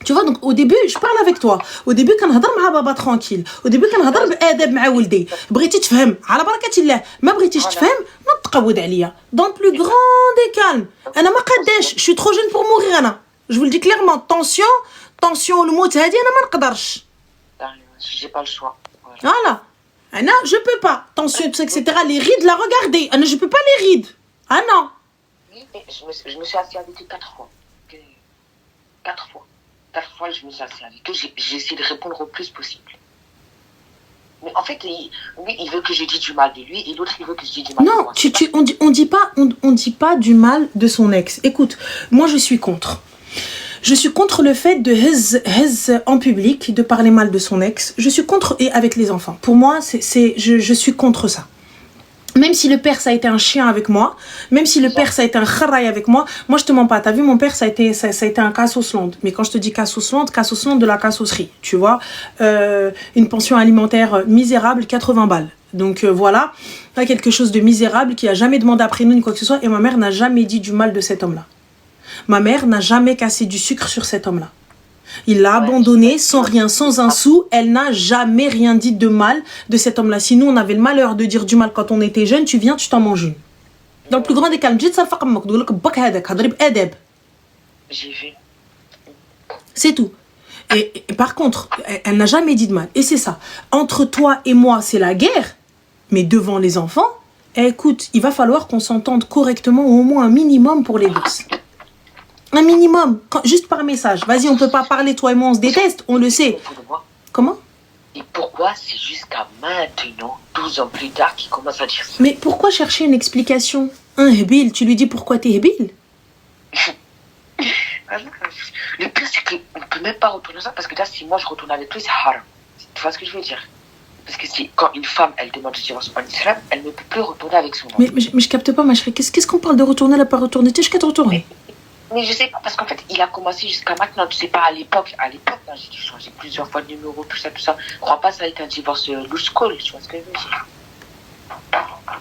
tu vois, donc au début, je parle avec toi. Au début, quand هضر مع بابا tranquille. Au début, quand هضر بأدب مع ولدي. بغيتي تفهم على بركة الله. ما بغيتيش تفهم، نطق تقود عليا. Dans le plus grand des calmes. أنا ما قداش. Je suis trop jeune pour mourir أنا. Je vous le dis clairement. Tension والموت هذه أنا ما نقدرش. J'ai pas le choix. Voilà. أنا je peux pas. Tension tout ça etc. Les rides la regarder. أنا je peux pas les rides. Ah non. Oui, mais je me suis assise avec eux 4 fois. 4 fois. 4 fois, je me suis assise avec eux. J'ai essayé de répondre au plus possible. Mais en fait, lui, il veut que je dise du mal de lui et l'autre, il veut que je dise du mal de moi. Non, on dit pas du mal de son ex. Écoute, moi, je suis contre. Je suis contre le fait de en public, de parler mal de son ex. Je suis contre, et avec les enfants. Pour moi, je suis contre ça. Même si le père, ça a été un chien avec moi, même si le père, ça a été un kharaï avec moi, moi, je te mens pas. T'as vu, mon père, ça a été un cassosland. Mais quand je te dis cassosland de la cassosserie, tu vois. Une pension alimentaire misérable, 80 balles. Donc voilà, là, quelque chose de misérable qui a jamais demandé après nous ni quoi que ce soit. Et ma mère n'a jamais dit du mal de cet homme-là. Ma mère n'a jamais cassé du sucre sur cet homme-là. Il l'a abandonné sans rien, sans un sou. Elle n'a jamais rien dit de mal de cet homme-là. Si nous, on avait le malheur de dire du mal quand on était jeune, tu viens, tu t'en manges une. Dans le plus grand des calmes, J'ai vu. c'est tout. Et par contre, elle n'a jamais dit de mal. Et c'est ça. Entre toi et moi, c'est la guerre. Mais devant les enfants, écoute, il va falloir qu'on s'entende correctement, au moins un minimum pour les gosses. Un minimum, juste par message. Vas-y, on peut pas parler, toi et moi, on se déteste, on le sait. Comment? Et pourquoi c'est jusqu'à maintenant, 12 ans plus tard, qu'il commence à dire ça? Mais pourquoi chercher une explication? Un hébil, tu lui dis pourquoi t'es hébil? Le pire, c'est qu'on ne peut même pas retourner ça, parce que là, si moi je retourne avec lui, c'est haram. Tu vois ce que je veux dire? Parce que quand une femme, elle demande le divorce en islam, elle ne peut plus retourner avec son homme. Mais je capte pas, ma chérie. Qu'est-ce qu'on parle de retourner, là, pas retourner? Tu sais, je te retourner. Mais je sais pas, parce qu'en fait, il a commencé jusqu'à maintenant. Tu sais pas, à l'époque, là, j'ai dû changer plusieurs fois de numéro, tout ça. Je crois pas que ça a été un divorce loose call, tu vois ce que je veux dire.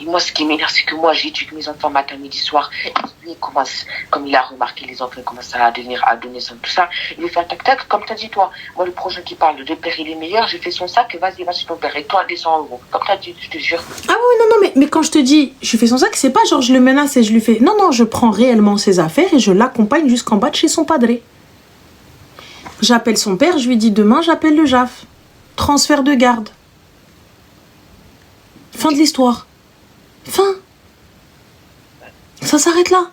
Et moi, ce qui m'énerve, c'est que moi, j'éduque mes enfants matin, midi, soir. Et lui, il commence, comme il a remarqué, les enfants commencent à devenir adolescents, tout ça. Il lui fait un tac-tac, comme t'as dit, toi. Moi, le prochain qui parle de père, il est meilleur, j'ai fait son sac, vas-y, va chez ton père. Et toi, les 100 euros. Comme t'as dit, je te jure. Ah oui, non, mais quand je te dis, je fais son sac, c'est pas genre je le menace et je lui fais. Non, je prends réellement ses affaires et je l'accompagne jusqu'en bas de chez son padré. J'appelle son père, je lui dis demain, j'appelle le JAF. Transfert de garde. Fin de l'histoire. Fin. Ça s'arrête là.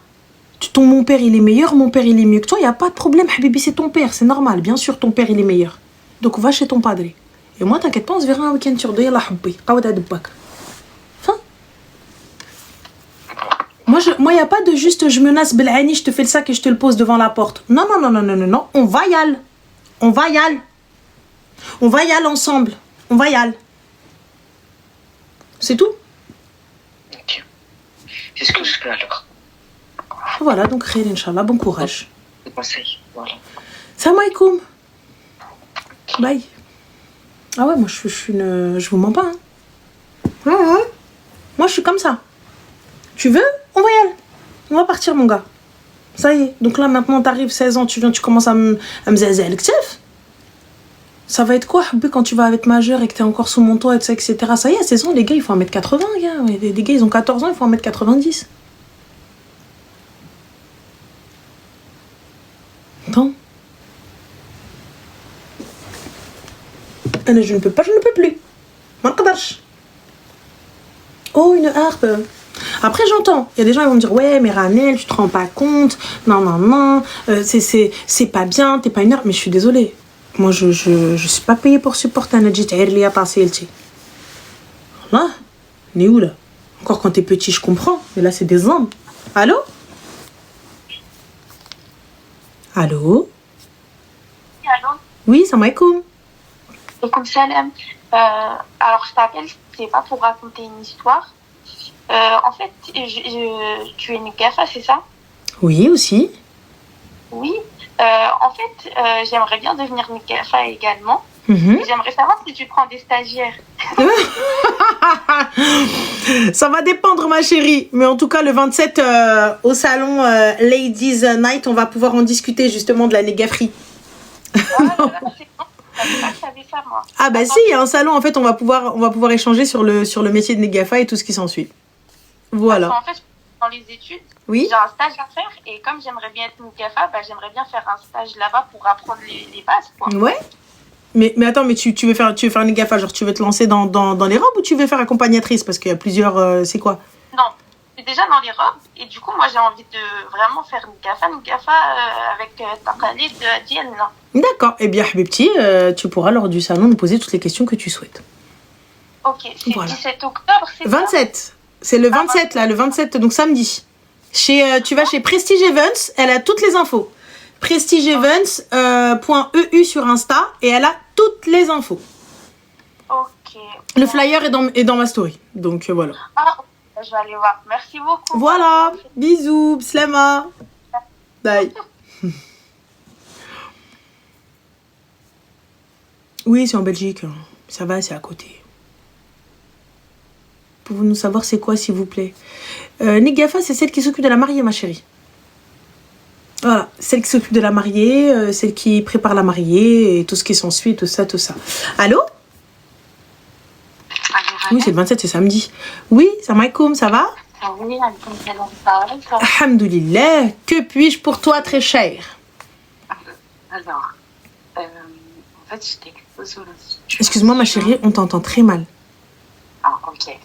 Mon père, il est meilleur, mon père, il est mieux que toi. Il n'y a pas de problème, Habibi, c'est ton père. C'est normal. Bien sûr, ton père, il est meilleur. Donc, va chez ton padré. Et moi, t'inquiète pas, on se verra un week-end sur deux. Yallah, Habbi. Qawada Dubbak. Fin. Moi, il n'y a pas de juste, je menace Belhani, je te fais le sac et je te le pose devant la porte. Non. On va y aller. On va y aller ensemble. On va y aller. C'est tout. Ok. C'est ce que je fais alors. Voilà, donc khair, Inch'Allah, bon courage. Je conseille, voilà. Salam alaikum. Bye. Ah ouais, moi je vous mens pas. Hein. Ouais. Moi je suis comme ça. Tu veux? On va y aller. On va partir, mon gars. Ça y est. Donc là maintenant t'arrives 16 ans, tu viens, tu commences à me zazer le ktef. Ça va être quoi, quand tu vas être majeur et que t'es encore sous mon toit, etc. Ça y est, à 16 ans, les gars, il faut 1m80, gars. Les gars, ils ont 14 ans, il faut 1m90. Attends. Je ne peux pas, je ne peux plus. Oh, une harpe. Après, j'entends. Il y a des gens qui vont me dire, ouais, mais Ranel, tu te rends pas compte. Non. C'est pas bien, t'es pas une harpe. Mais je suis désolée. Moi, je suis pas payée pour supporter un adjit airli à passer. Là, on est où là? Encore quand t'es petit, je comprends. Mais là, c'est des hommes. Allô? Allô? Oui, salam alaikum. Alaikum salam. Alors, je t'appelle, c'est pas pour raconter une histoire. En fait, tu es une gafa, c'est ça? Oui, aussi. Oui. En fait, j'aimerais bien devenir une gafa également. J'aimerais savoir si tu prends des stagiaires. Ça va dépendre, ma chérie. Mais en tout cas, le 27, au salon Ladies Night, on va pouvoir en discuter justement de la négaferie. Ah bah si, il y a un salon, en fait, on va pouvoir échanger sur le métier de négafa et tout ce qui s'ensuit. Voilà. Parce qu'en fait, dans les études, Oui. j'ai un stage à faire et comme j'aimerais bien être Mukafa, bah, j'aimerais bien faire un stage là-bas pour apprendre les bases, quoi. Ouais. Mais attends, mais tu veux faire une gafa, genre tu veux te lancer dans les robes ou tu veux faire accompagnatrice? Parce qu'il y a plusieurs. C'est quoi? Non, je suis déjà dans les robes et du coup, moi, j'ai envie de vraiment faire Mukafa avec Taqalid Dielna. D'accord. Eh bien, Habibti, tu pourras lors du salon nous poser toutes les questions que tu souhaites. Ok, c'est Voilà. 17 octobre, c'est 27. C'est le 27, là, le 27, donc samedi. Tu vas chez Prestige Events, elle a toutes les infos. prestigeevents.eu sur Insta et elle a toutes les infos. ça? Ok. Le flyer est dans ma story. Donc voilà. Ah, je vais aller voir. Merci beaucoup. Voilà. Bisous. Slama. Bye. Oui, c'est en Belgique. Ça va, c'est à côté. Pouvez-vous nous savoir c'est quoi, s'il vous plaît? Negafa, c'est celle qui s'occupe de la mariée, ma chérie. Voilà, celle qui s'occupe de la mariée, celle qui prépare la mariée et tout ce qui s'ensuit, tout ça, tout ça. Allô? Oui, c'est le 27, c'est samedi. Oui, salam alaikum, ça va? Oui, alaikum salam, ça va, toi? Alhamdoulilah, que puis-je pour toi, très cher? Alors, en fait, j'étais exposée au Excuse-moi, ma chérie, on t'entend très mal. Ah, ok.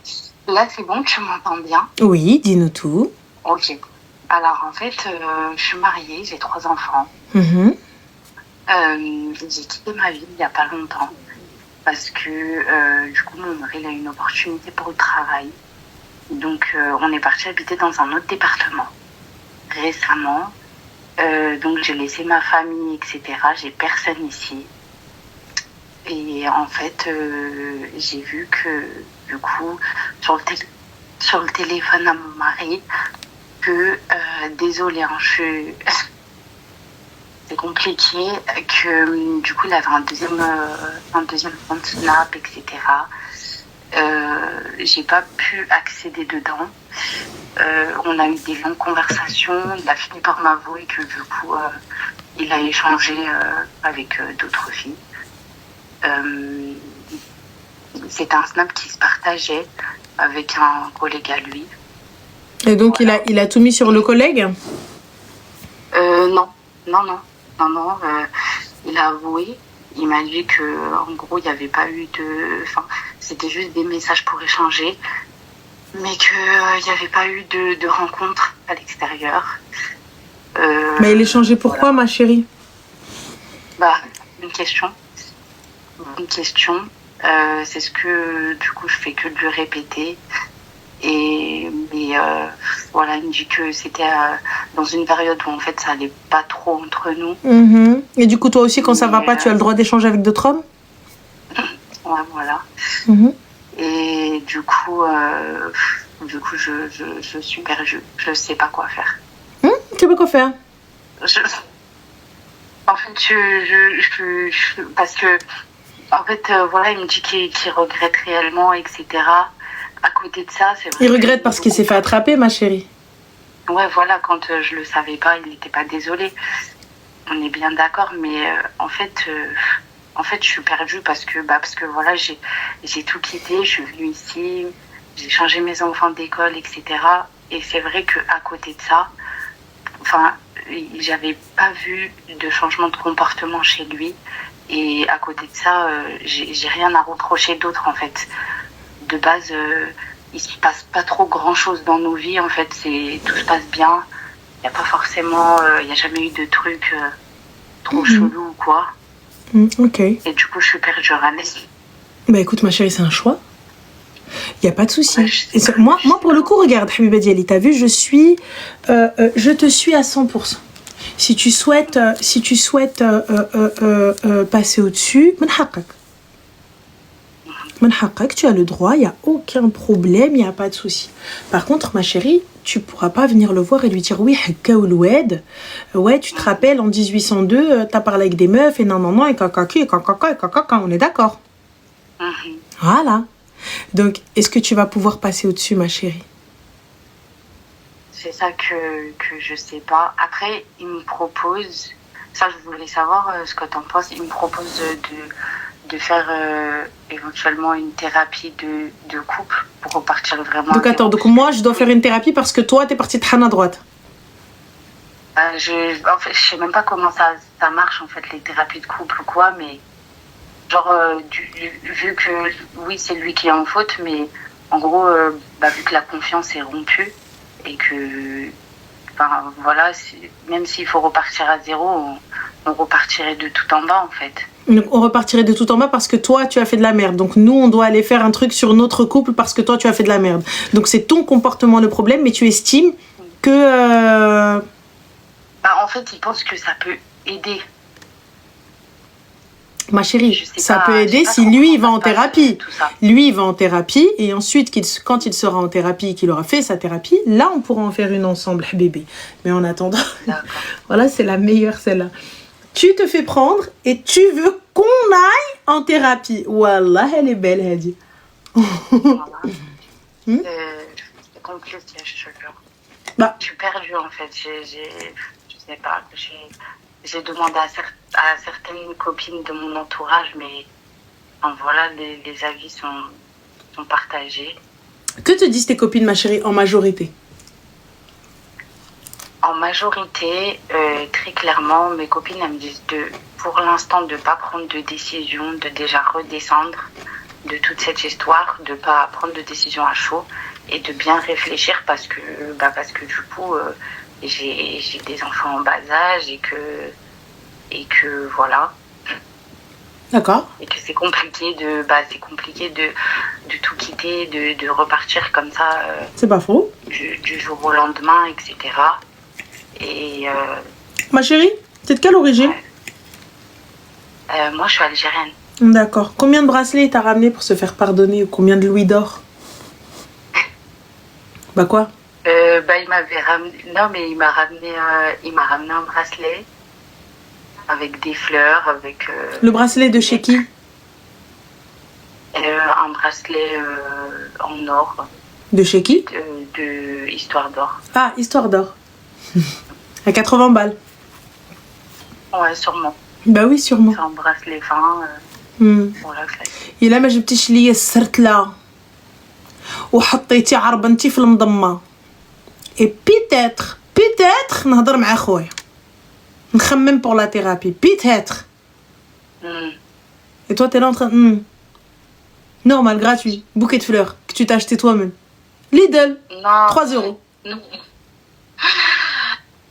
Là, c'est bon, tu m'entends bien? Oui, dis-nous tout. Ok. Alors, en fait, je suis mariée, j'ai 3 enfants. Mhm. J'ai quitté ma ville il n'y a pas longtemps parce que, du coup, mon mari il a une opportunité pour le travail. Donc, on est parti habiter dans un autre département récemment. Donc, j'ai laissé ma famille, etc. J'ai personne ici. Et en fait, j'ai vu que, du coup, sur le téléphone à mon mari, que, désolée, hein, c'est compliqué, que du coup, il avait un deuxième compte Snap, etc. J'ai pas pu accéder dedans. On a eu des longues conversations. Il a fini par m'avouer que, du coup, il a échangé avec d'autres filles. C'était un Snap qui se partageait avec un collègue à lui. Et donc, Voilà. il a tout mis sur le collègue? Non. Il a avoué. Il m'a dit que, en gros, il n'y avait pas eu de. Enfin, c'était juste des messages pour échanger, mais qu'il n'y avait pas eu de rencontre à l'extérieur. Mais il échangeait pourquoi, ma chérie? Bah, une question. C'est ce que, du coup, je fais que de lui répéter. Mais voilà, il me dit que c'était dans une période où en fait ça allait pas trop entre nous. Mhm. Et du coup, toi aussi, quand ça va pas, tu as le droit d'échanger avec d'autres hommes? Ouais, voilà. Mhm. Et du coup, je suis perdue. Je sais pas quoi faire. Tu peux quoi faire? En fait, parce que, en fait, voilà, il me dit qu'il regrette réellement, etc. À côté de ça, c'est vrai. Il regrette parce qu'il s'est fait attraper, ma chérie. Ouais, voilà, quand je le savais pas, il n'était pas désolé. On est bien d'accord, mais en fait, je suis perdue parce que voilà, j'ai tout quitté, je suis venue ici, j'ai changé mes enfants d'école, etc. Et c'est vrai que à côté de ça, enfin, j'avais pas vu de changement de comportement chez lui. Et à côté de ça, j'ai rien à reprocher d'autre en fait. De base, il se passe pas trop grand chose dans nos vies en fait, tout se passe bien. Il y a pas forcément, il y a jamais eu de trucs trop chelous ou quoi. Ok. Et du coup, je suis perdue à l'aise. Bah écoute, ma chérie, c'est un choix. Il y a pas de souci. Ouais, je sais pas. Moi, pour le coup, regarde, Habiba Diali, t'as vu, je te suis à 100%. Si tu souhaites passer au-dessus, tu as le droit, il n'y a aucun problème, il n'y a pas de souci. Par contre, ma chérie, tu pourras pas venir le voir et lui dire oui, ouais, tu te rappelles, en 1802, t'as parlé avec des meufs et non, et kakaki, et kakaka, on est d'accord. Mhm. Voilà. Donc, est-ce que tu vas pouvoir passer au-dessus, ma chérie? C'est ça que je sais pas. Après, il me propose, ça je voulais savoir ce que t'en penses, il me propose de faire éventuellement une thérapie de couple pour repartir vraiment. Donc attends, donc moi je dois faire une thérapie parce que toi t'es partie de Hana à droite. En fait, je sais même pas comment ça marche en fait, les thérapies de couple ou quoi, mais genre, vu que oui, c'est lui qui est en faute, mais en gros, vu que la confiance est rompue et que, voilà, même s'il faut repartir à zéro, on repartirait de tout en bas en fait. Donc on repartirait de tout en bas parce que toi tu as fait de la merde. Donc nous on doit aller faire un truc sur notre couple parce que toi tu as fait de la merde. Donc c'est ton comportement le problème, mais tu estimes que... En fait, il pense que ça peut aider. Ma chérie, ça peut aider si lui il va en thérapie. Lui il va en thérapie et ensuite quand il sera en thérapie, qu'il aura fait sa thérapie, là on pourra en faire une ensemble, bébé. Mais en attendant, voilà, c'est la meilleure celle-là. Tu te fais prendre et tu veux qu'on aille en thérapie. Wallah, elle est belle, elle dit. C'est compliqué, je te jure. Je suis perdue en fait. Je sais pas. J'ai demandé à certaines copines de mon entourage, mais voilà, les avis sont partagés. Que te disent tes copines, ma chérie, en majorité? En majorité, très clairement, mes copines elles me disent pour l'instant de ne pas prendre de décision, de déjà redescendre de toute cette histoire, de ne pas prendre de décision à chaud et de bien réfléchir parce que du coup, j'ai des enfants en bas âge et que voilà. D'accord. Et que c'est compliqué de tout quitter, de repartir comme ça. C'est pas faux. Du jour au lendemain, etc. Et ma chérie, t'es de quelle origine? Moi, je suis algérienne. D'accord. Combien de bracelets t'as ramené pour se faire pardonner ou combien de louis d'or? Quoi? Il m'avait ramené. Non, mais il m'a ramené un bracelet avec des fleurs, avec. Le bracelet de chez qui? Un bracelet en or. De chez qui? De Histoire d'or. Ah, Histoire d'or. À 80 balles. Ouais, sûrement. Bah oui, sûrement. C'est un bracelet fin. Voilà, إلا ما جبتيش ليا السرتلة وحطيتي عربنتي في المضمة et peut-être نهضر مع خويا نخمم pour la thérapie peut-être. Et toi t'es là en train normal, gratuit, bouquet de fleurs que tu t'as acheté toi-même. Lidl, 3 €.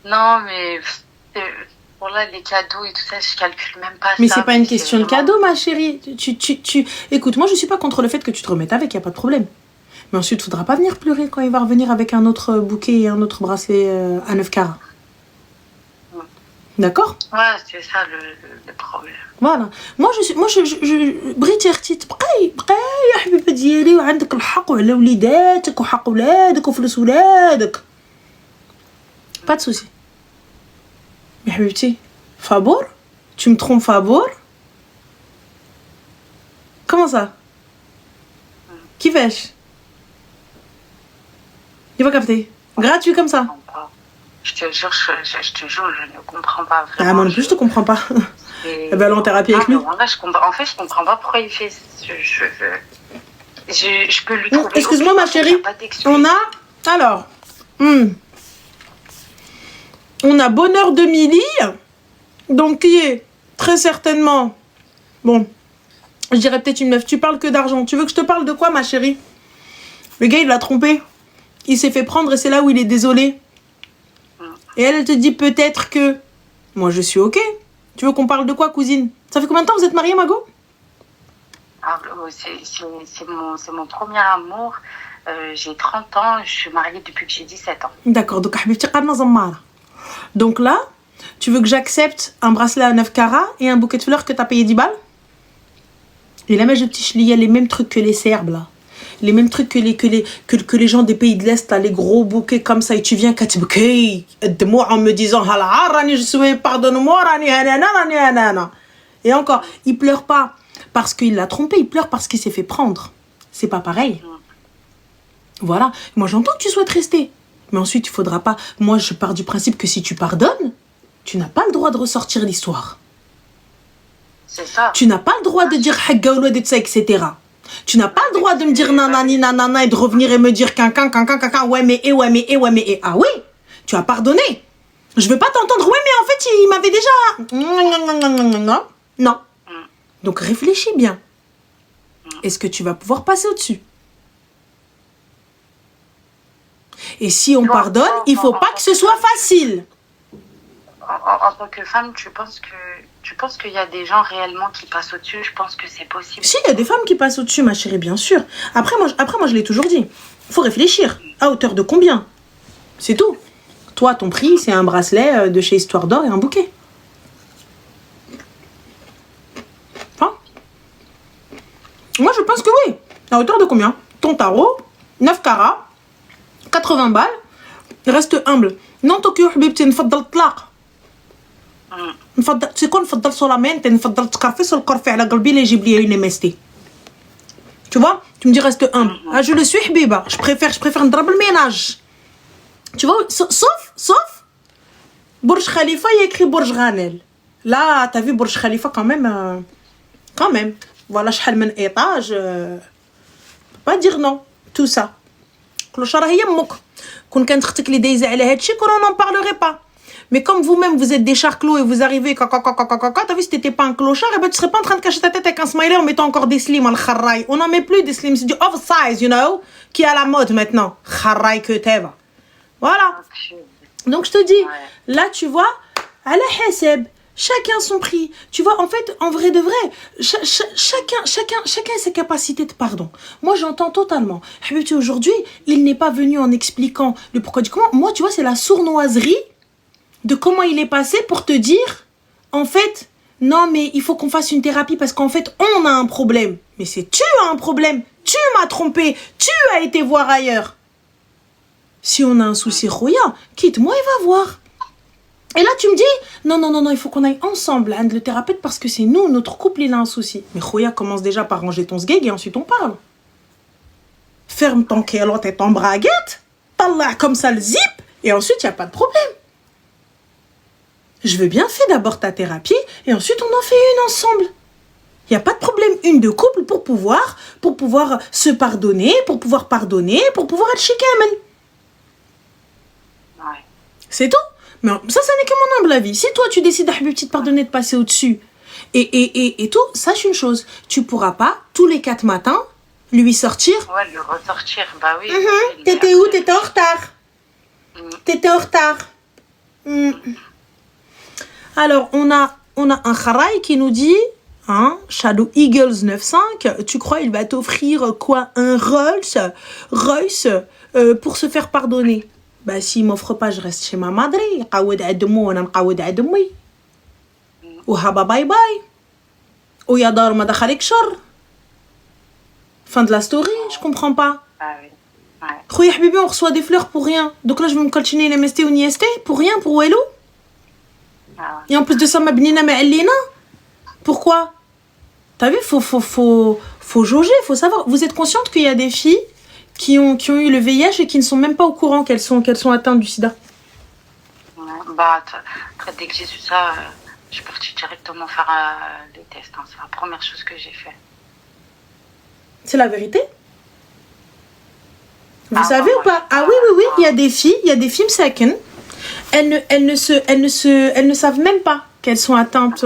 Non, mais pour là, les cadeaux et tout ça, je calcule même pas. Mais c'est pas une question de cadeau, ma chérie. Écoute, moi je suis pas contre le fait que tu te remettes avec, y a pas de problème. Mais ensuite, faudra pas venir pleurer quand il va revenir avec un autre bouquet et un autre bracelet à 9 carats. D'accord? Ouais, c'est ça le problème. Voilà. moi بغيتي اختي تبقاي يا حبيبه ديالي وعندك الحق وعلى وليداتك وحق ولادك وفلوس ولادك. Pas de souci. Mais حبيبتي Fabour? Tu me trompes Fabour? Comment ça? كيفاش؟ Il va capter. Gratuit comme ça. Je te jure, je ne comprends pas vraiment. Ah, moi non plus, je te comprends pas. Elle va aller en thérapie avec lui. En fait, je comprends pas pourquoi il fait. Je peux lui trouver. Excuse-moi, ma chérie. On a. Alors. On a Bonheur de Milly. Donc, qui est très certainement. Bon. Je dirais peut-être une meuf. Tu parles que d'argent. Tu veux que je te parle de quoi, ma chérie? Le gars, il l'a trompé. Il s'est fait prendre et c'est là où il est désolé. Et elle te dit peut-être que... Moi, je suis OK. Tu veux qu'on parle de quoi, cousine? Ça fait combien de temps vous êtes mariée, Mago? C'est mon premier amour. J'ai 30 ans. Je suis mariée depuis que j'ai 17 ans. D'accord. Donc là, tu veux que j'accepte un bracelet à 9 carats et un bouquet de fleurs que t'as payé 10 balles? Et là, je petit il y a les mêmes trucs que les Serbes, là. Les mêmes trucs que les gens des pays de l'Est, là, les gros bouquets comme ça, et tu viens en me disant pardonne-moi, et encore, il pleure pas parce qu'il l'a trompé, il pleure parce qu'il s'est fait prendre. C'est pas pareil. Voilà, moi j'entends que tu souhaites rester, mais ensuite il faudra pas. Moi je pars du principe que si tu pardonnes, tu n'as pas le droit de ressortir l'histoire. C'est ça. Tu n'as pas le droit de dire Hagga ou de ça, etc. Tu n'as pas le droit de me dire nanani nanana et de revenir et me dire cancan, ouais mais et. Ah oui, tu as pardonné. Je veux pas t'entendre, ouais mais en fait il m'avait déjà... Non. Donc réfléchis bien. Est-ce que tu vas pouvoir passer au-dessus? Et si on pardonne, il faut pas que ce soit facile. En tant que femme, tu penses qu'il y a des gens réellement qui passent au-dessus? Je pense que c'est possible. Si, il y a des femmes qui passent au-dessus, ma chérie, bien sûr. Après, moi je l'ai toujours dit. Il faut réfléchir. À hauteur de combien? C'est tout. Toi, ton prix, c'est un bracelet de chez Histoire d'Or et un bouquet. Enfin, moi, je pense que oui. À hauteur de combien? Ton tarot, 9 carats, 80 balles, reste humble. Non, Tokyo, حبيبتي نفضل الطلاق. نفضل تكون نفضل solamente نفضل تقرفي القرفي على قلبي لا يجيب لي une MST. Tu vois, tu me dis reste humble. Ah, je le suis حبيبه. Je préfère نضرب الميناج. Tu vois, sauf Burj Khalifa, il y a écrit Burj Ghanel. Là, t'as vu Burj Khalifa quand même. Voilà, شحال من étage. Pas dire non. Tout ça. كلشرة هي امك. كون كانت اختك اللي دايزه على هادشي كون on n'en parlerait pas. Mais comme vous-même vous êtes des charclos et vous arrivez t'as vu si t'étais pas un clochard, et ben tu serais pas en train de cacher ta tête avec un smiley en mettant encore des slims al kharraï. On n'en met plus des slims, c'est du oversize, you know, qui est à la mode maintenant. Kharraï que t'es. Voilà. Donc je te dis, là tu vois, à la haseb, chacun son prix. Tu vois, en fait, en vrai de vrai, chacun a ses capacités de pardon. Moi, j'entends totalement. Habibti, aujourd'hui, il n'est pas venu en expliquant le pourquoi du comment. Moi, tu vois, c'est la sournoiserie de comment il est passé pour te dire, en fait, non, mais il faut qu'on fasse une thérapie parce qu'en fait, on a un problème. Mais c'est tu as un problème. Tu m'as trompé. Tu as été voir ailleurs. Si on a un souci, Khoya, quitte-moi et va voir. Et là, tu me dis, non, il faut qu'on aille ensemble, le thérapeute, parce que c'est nous, notre couple, il a un souci. Mais Khoya, commence déjà par ranger ton sgeg et ensuite on parle. Ferme ton kélote et ton braguette, tallah comme ça le zip, et ensuite, il n'y a pas de problème. Je veux bien faire d'abord ta thérapie, et ensuite on en fait une ensemble. Il n'y a pas de problème, une de couple pour pouvoir se pardonner, pour pouvoir être chicamen. C'est tout. Mais ça n'est que mon humble avis. Si toi, tu décides, Habibti, de pardonner, de passer au-dessus, et tout, sache une chose. Tu pourras pas, tous les 4 matins, lui sortir. Ouais, lui ressortir, bah oui. T'étais où? T'étais en retard. T'étais en retard. Alors, on a un kharaï qui nous dit, hein, Shadow Eagles 95, tu crois il va t'offrir quoi? Un Royce pour se faire pardonner? Bah, s'il m'offre pas, je reste chez ma madre. يقعد عند مو وانا نقعد عند امي. وهابا باي باي. ويا دار ما دخلك شر. Fin de la story, je comprends pas. Ah oui. Ouais. Khoya Habibi, on reçoit des fleurs pour rien. Donc là, je vais me coltiner les MST ou NIST pour rien, pour Wello. Ah Et en plus de ça, ma benina ma'allina. Pourquoi? T'as vu, faut jauger, faut savoir. Vous êtes consciente qu'il y a des filles qui ont eu le VIH et qui ne sont même pas au courant qu'elles sont atteintes du sida? ouais. Bah, dès que j'ai su ça, je suis partie directement faire les tests. Hein. C'est la première chose que j'ai fait. C'est la vérité? Vous savez ou pas? Ah oui, il y a des filles msaken. Elles ne savent même pas qu'elles sont atteintes.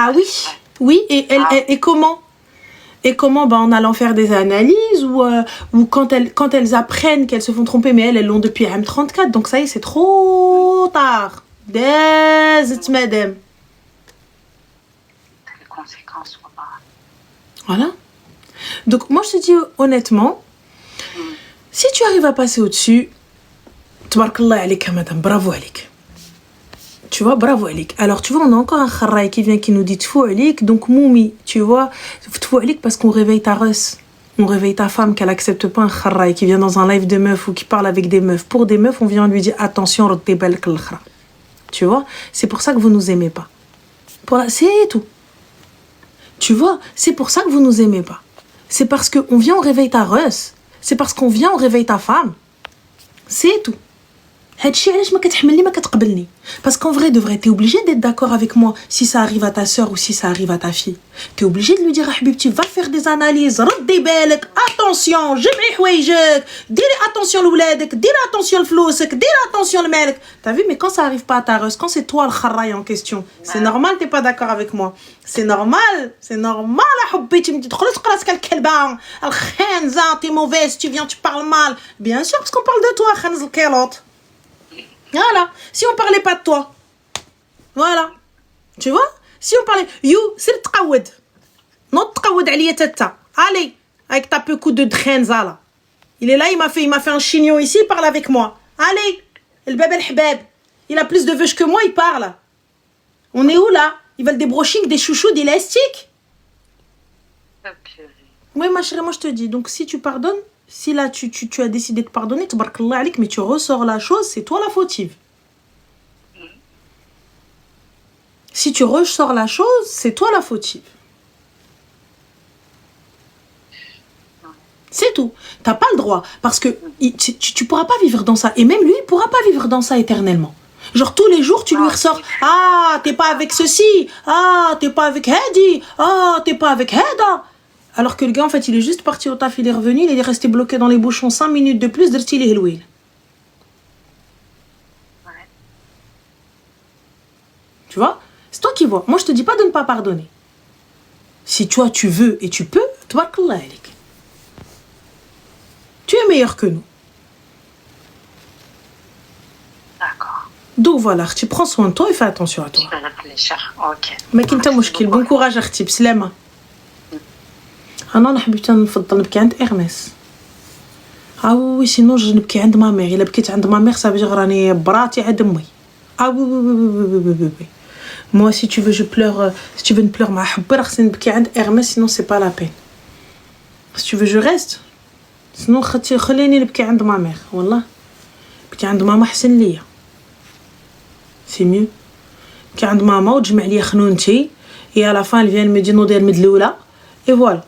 Ah oui, et comment? Et comment? En allant faire des analyses ou quand elles apprennent qu'elles se font tromper, mais elles l'ont depuis M34, donc ça y est, c'est trop tard. Madame. Les conséquences, Voilà. Donc moi, je te dis honnêtement, si tu arrives à passer au-dessus, tabarakallah alayka madame, bravo alayk. Tu vois, bravo alayk. Alors tu vois, on a encore un kharraï qui vient qui nous dit tfou alayk, donc moumi, tu vois, tfou alayk parce qu'on réveille ta russe. On réveille ta femme qu'elle accepte pas un kharraï qui vient dans un live de meufs ou qui parle avec des meufs. Pour des meufs, on vient lui dire attention, reddi balak l'khra. Tu vois, c'est pour ça que vous nous aimez pas. C'est tout. Tu vois, c'est pour ça que vous nous aimez pas. C'est parce qu'on vient, on réveille ta russe. C'est parce qu'on vient, on réveille ta femme. C'est tout. هادشي علاش ما كتحملني ما كتقبلني parce qu'en vrai de vrai t'es obligé d'être d'accord avec moi si ça arrive à ta sœur ou si ça arrive à ta fille t'es obligé de lui dire حبيبتي va faire des analyses ردي بالك attention جمعي حوايجك ديري attention لولادك ديري attention لفلوسك ديري attention لمالك t'as vu mais quand ça arrive pas à ta rose quand c'est toi le خراي en question c'est normal t'es pas d'accord avec moi c'est normal حبيتي تدخلي تقراسك الكلبه الخنزه t'es mauvaise tu viens tu parles mal bien sûr parce qu'on parle de toi خنز الكيلوط. Voilà, si on parlait pas de toi. Voilà. Tu vois? Si on parlait you, c'est تقود. Non تقود عليا تتا. Allez, avec ta peu coup de drenza là. Il est là, il m'a fait un chignon ici, il parle avec moi. Allez, le bébé الحباب. Il a plus de veuches que moi, il parle. On est où là? Ils veulent des brochings, des chouchous, des élastiques. Oui, ma chérie, moi je te dis. Donc si tu pardonnes, si là tu as décidé de pardonner, tabarakallah alik, mais tu ressors la chose, c'est toi la fautive. Si tu ressors la chose, c'est toi la fautive. C'est tout. T'as pas le droit. Parce que tu pourras pas vivre dans ça. Et même lui, il pourra pas vivre dans ça éternellement. Genre tous les jours, tu lui ressors « Ah, t'es pas avec ceci. Ah, t'es pas avec Hadi. Ah, t'es pas avec Heda. » Alors que le gars, en fait, il est juste parti au taf, il est revenu, il est resté bloqué dans les bouchons 5 minutes de plus, d'irti les helwil. Tu vois? C'est toi qui vois. Moi, je te dis pas de ne pas pardonner. Si toi, tu veux et tu peux, tabarakallah alik. Tu es meilleur que nous. D'accord. Donc voilà, tu prends soin de toi et fais attention à toi. Je vais réfléchir. Ok. ما كاين حتى مشكل. Bon courage اختي بسلامة. انا حبيت نفضل نبكي عند ارميس. وي سينو نبكي عند مامير. الا بكيت عند مامير صافي راني براتي عند امي. وي. Moi si tu veux je pleure si tu veux ne pleure مع حبي راه خصني نبكي عند ارميس sinon c'est pas la peine. Si tu veux je reste. sinon خليني نبكي عند مامير والله. نبكي عند ماما حسن ليا. C'est mieux. نبكي عند ماما وتجمع ليا خنونتي et à la fin elle vient me dire نوضي المدلوله et voilà.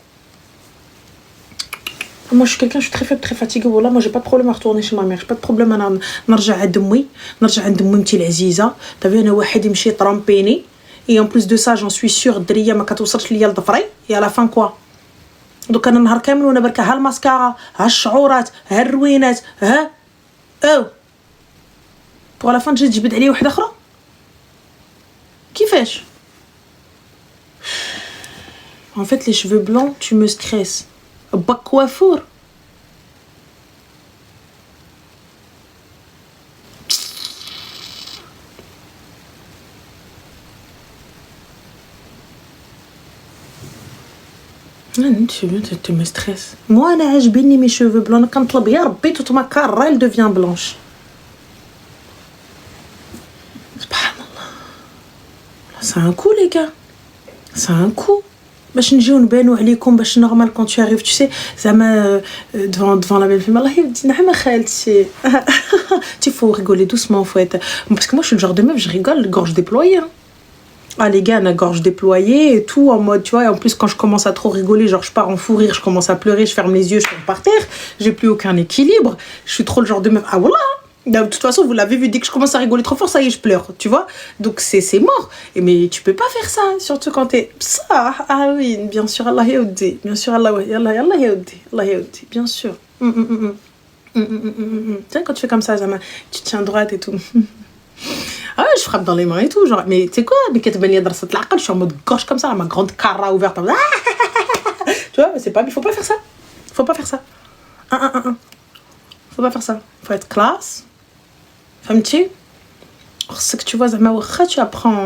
Moi je suis quelqu'un, je suis très faible, très fatiguée. Voilà, moi j'ai pas de problème à retourner chez ma mère. J'ai pas de problème à نرجع عند امي. نرجع عند امي العزيزه. T'as vu انا واحد يمشي طرامبيني. Et en plus de ça, j'en suis sûre الدريه ما كتوصلش ليا لضفري. Et à la fin quoi? دوك انا النهار كامل وانا بركه ها الماسكارا ها الشعورات ها الروينات ها pour la fin تجي تجبد عليا وحده اخرى. كيفاش؟ En fait les cheveux blancs, tu me stresses. Bac coiffure. Tu me stresses. Moi, انا عاجبيني mes cheveux blancs. انا كنطلب يا ربي toute ma carrière elle devient blanche. Subhanallah. C'est un coup les gars. C'est un coup. باش نجيو نبانو عليكم باش نورمال كون tu arrives tu sais زعما devant la belle fille الله يودي نعم خالتي. Tu faut rigoler doucement faut être parce que moi je suis le genre de meuf je rigole gorge déployée. Ah les gars, la gorge déployée et tout en mode tu vois et en plus quand je commence à trop rigoler genre je pars en fou rire, je commence à pleurer, je ferme les yeux, je tombe par terre, j'ai plus aucun équilibre, je suis trop le genre de meuf voilà. De toute façon, vous l'avez vu, dès que je commence à rigoler trop fort, ça y est, je pleure, tu vois. Donc c'est mort. Mais tu peux pas faire ça, surtout quand t'es ça. Ah oui, bien sûr, Allah yaoudi. Bien sûr, Allah yaoudi. Allah yaoudi, bien sûr. Tu sais, quand tu fais comme ça, tu tiens droite et tout. Ah ouais, je frappe dans les mains et tout, genre, mais tu sais quoi, mais je suis en mode gorge comme ça, ma grande cara ouverte. Tu vois, c'est pas, il faut pas faire ça. Faut pas faire ça. Faut pas faire ça. Faut être classe. فهمتي خصك tu vois زعما واخا tu apprends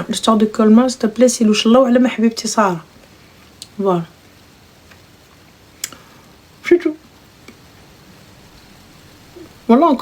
l'histoire de Colmar s'il te plaît سي لوش الله وعلى ما حبيبتي ساره voilà c'est tout والله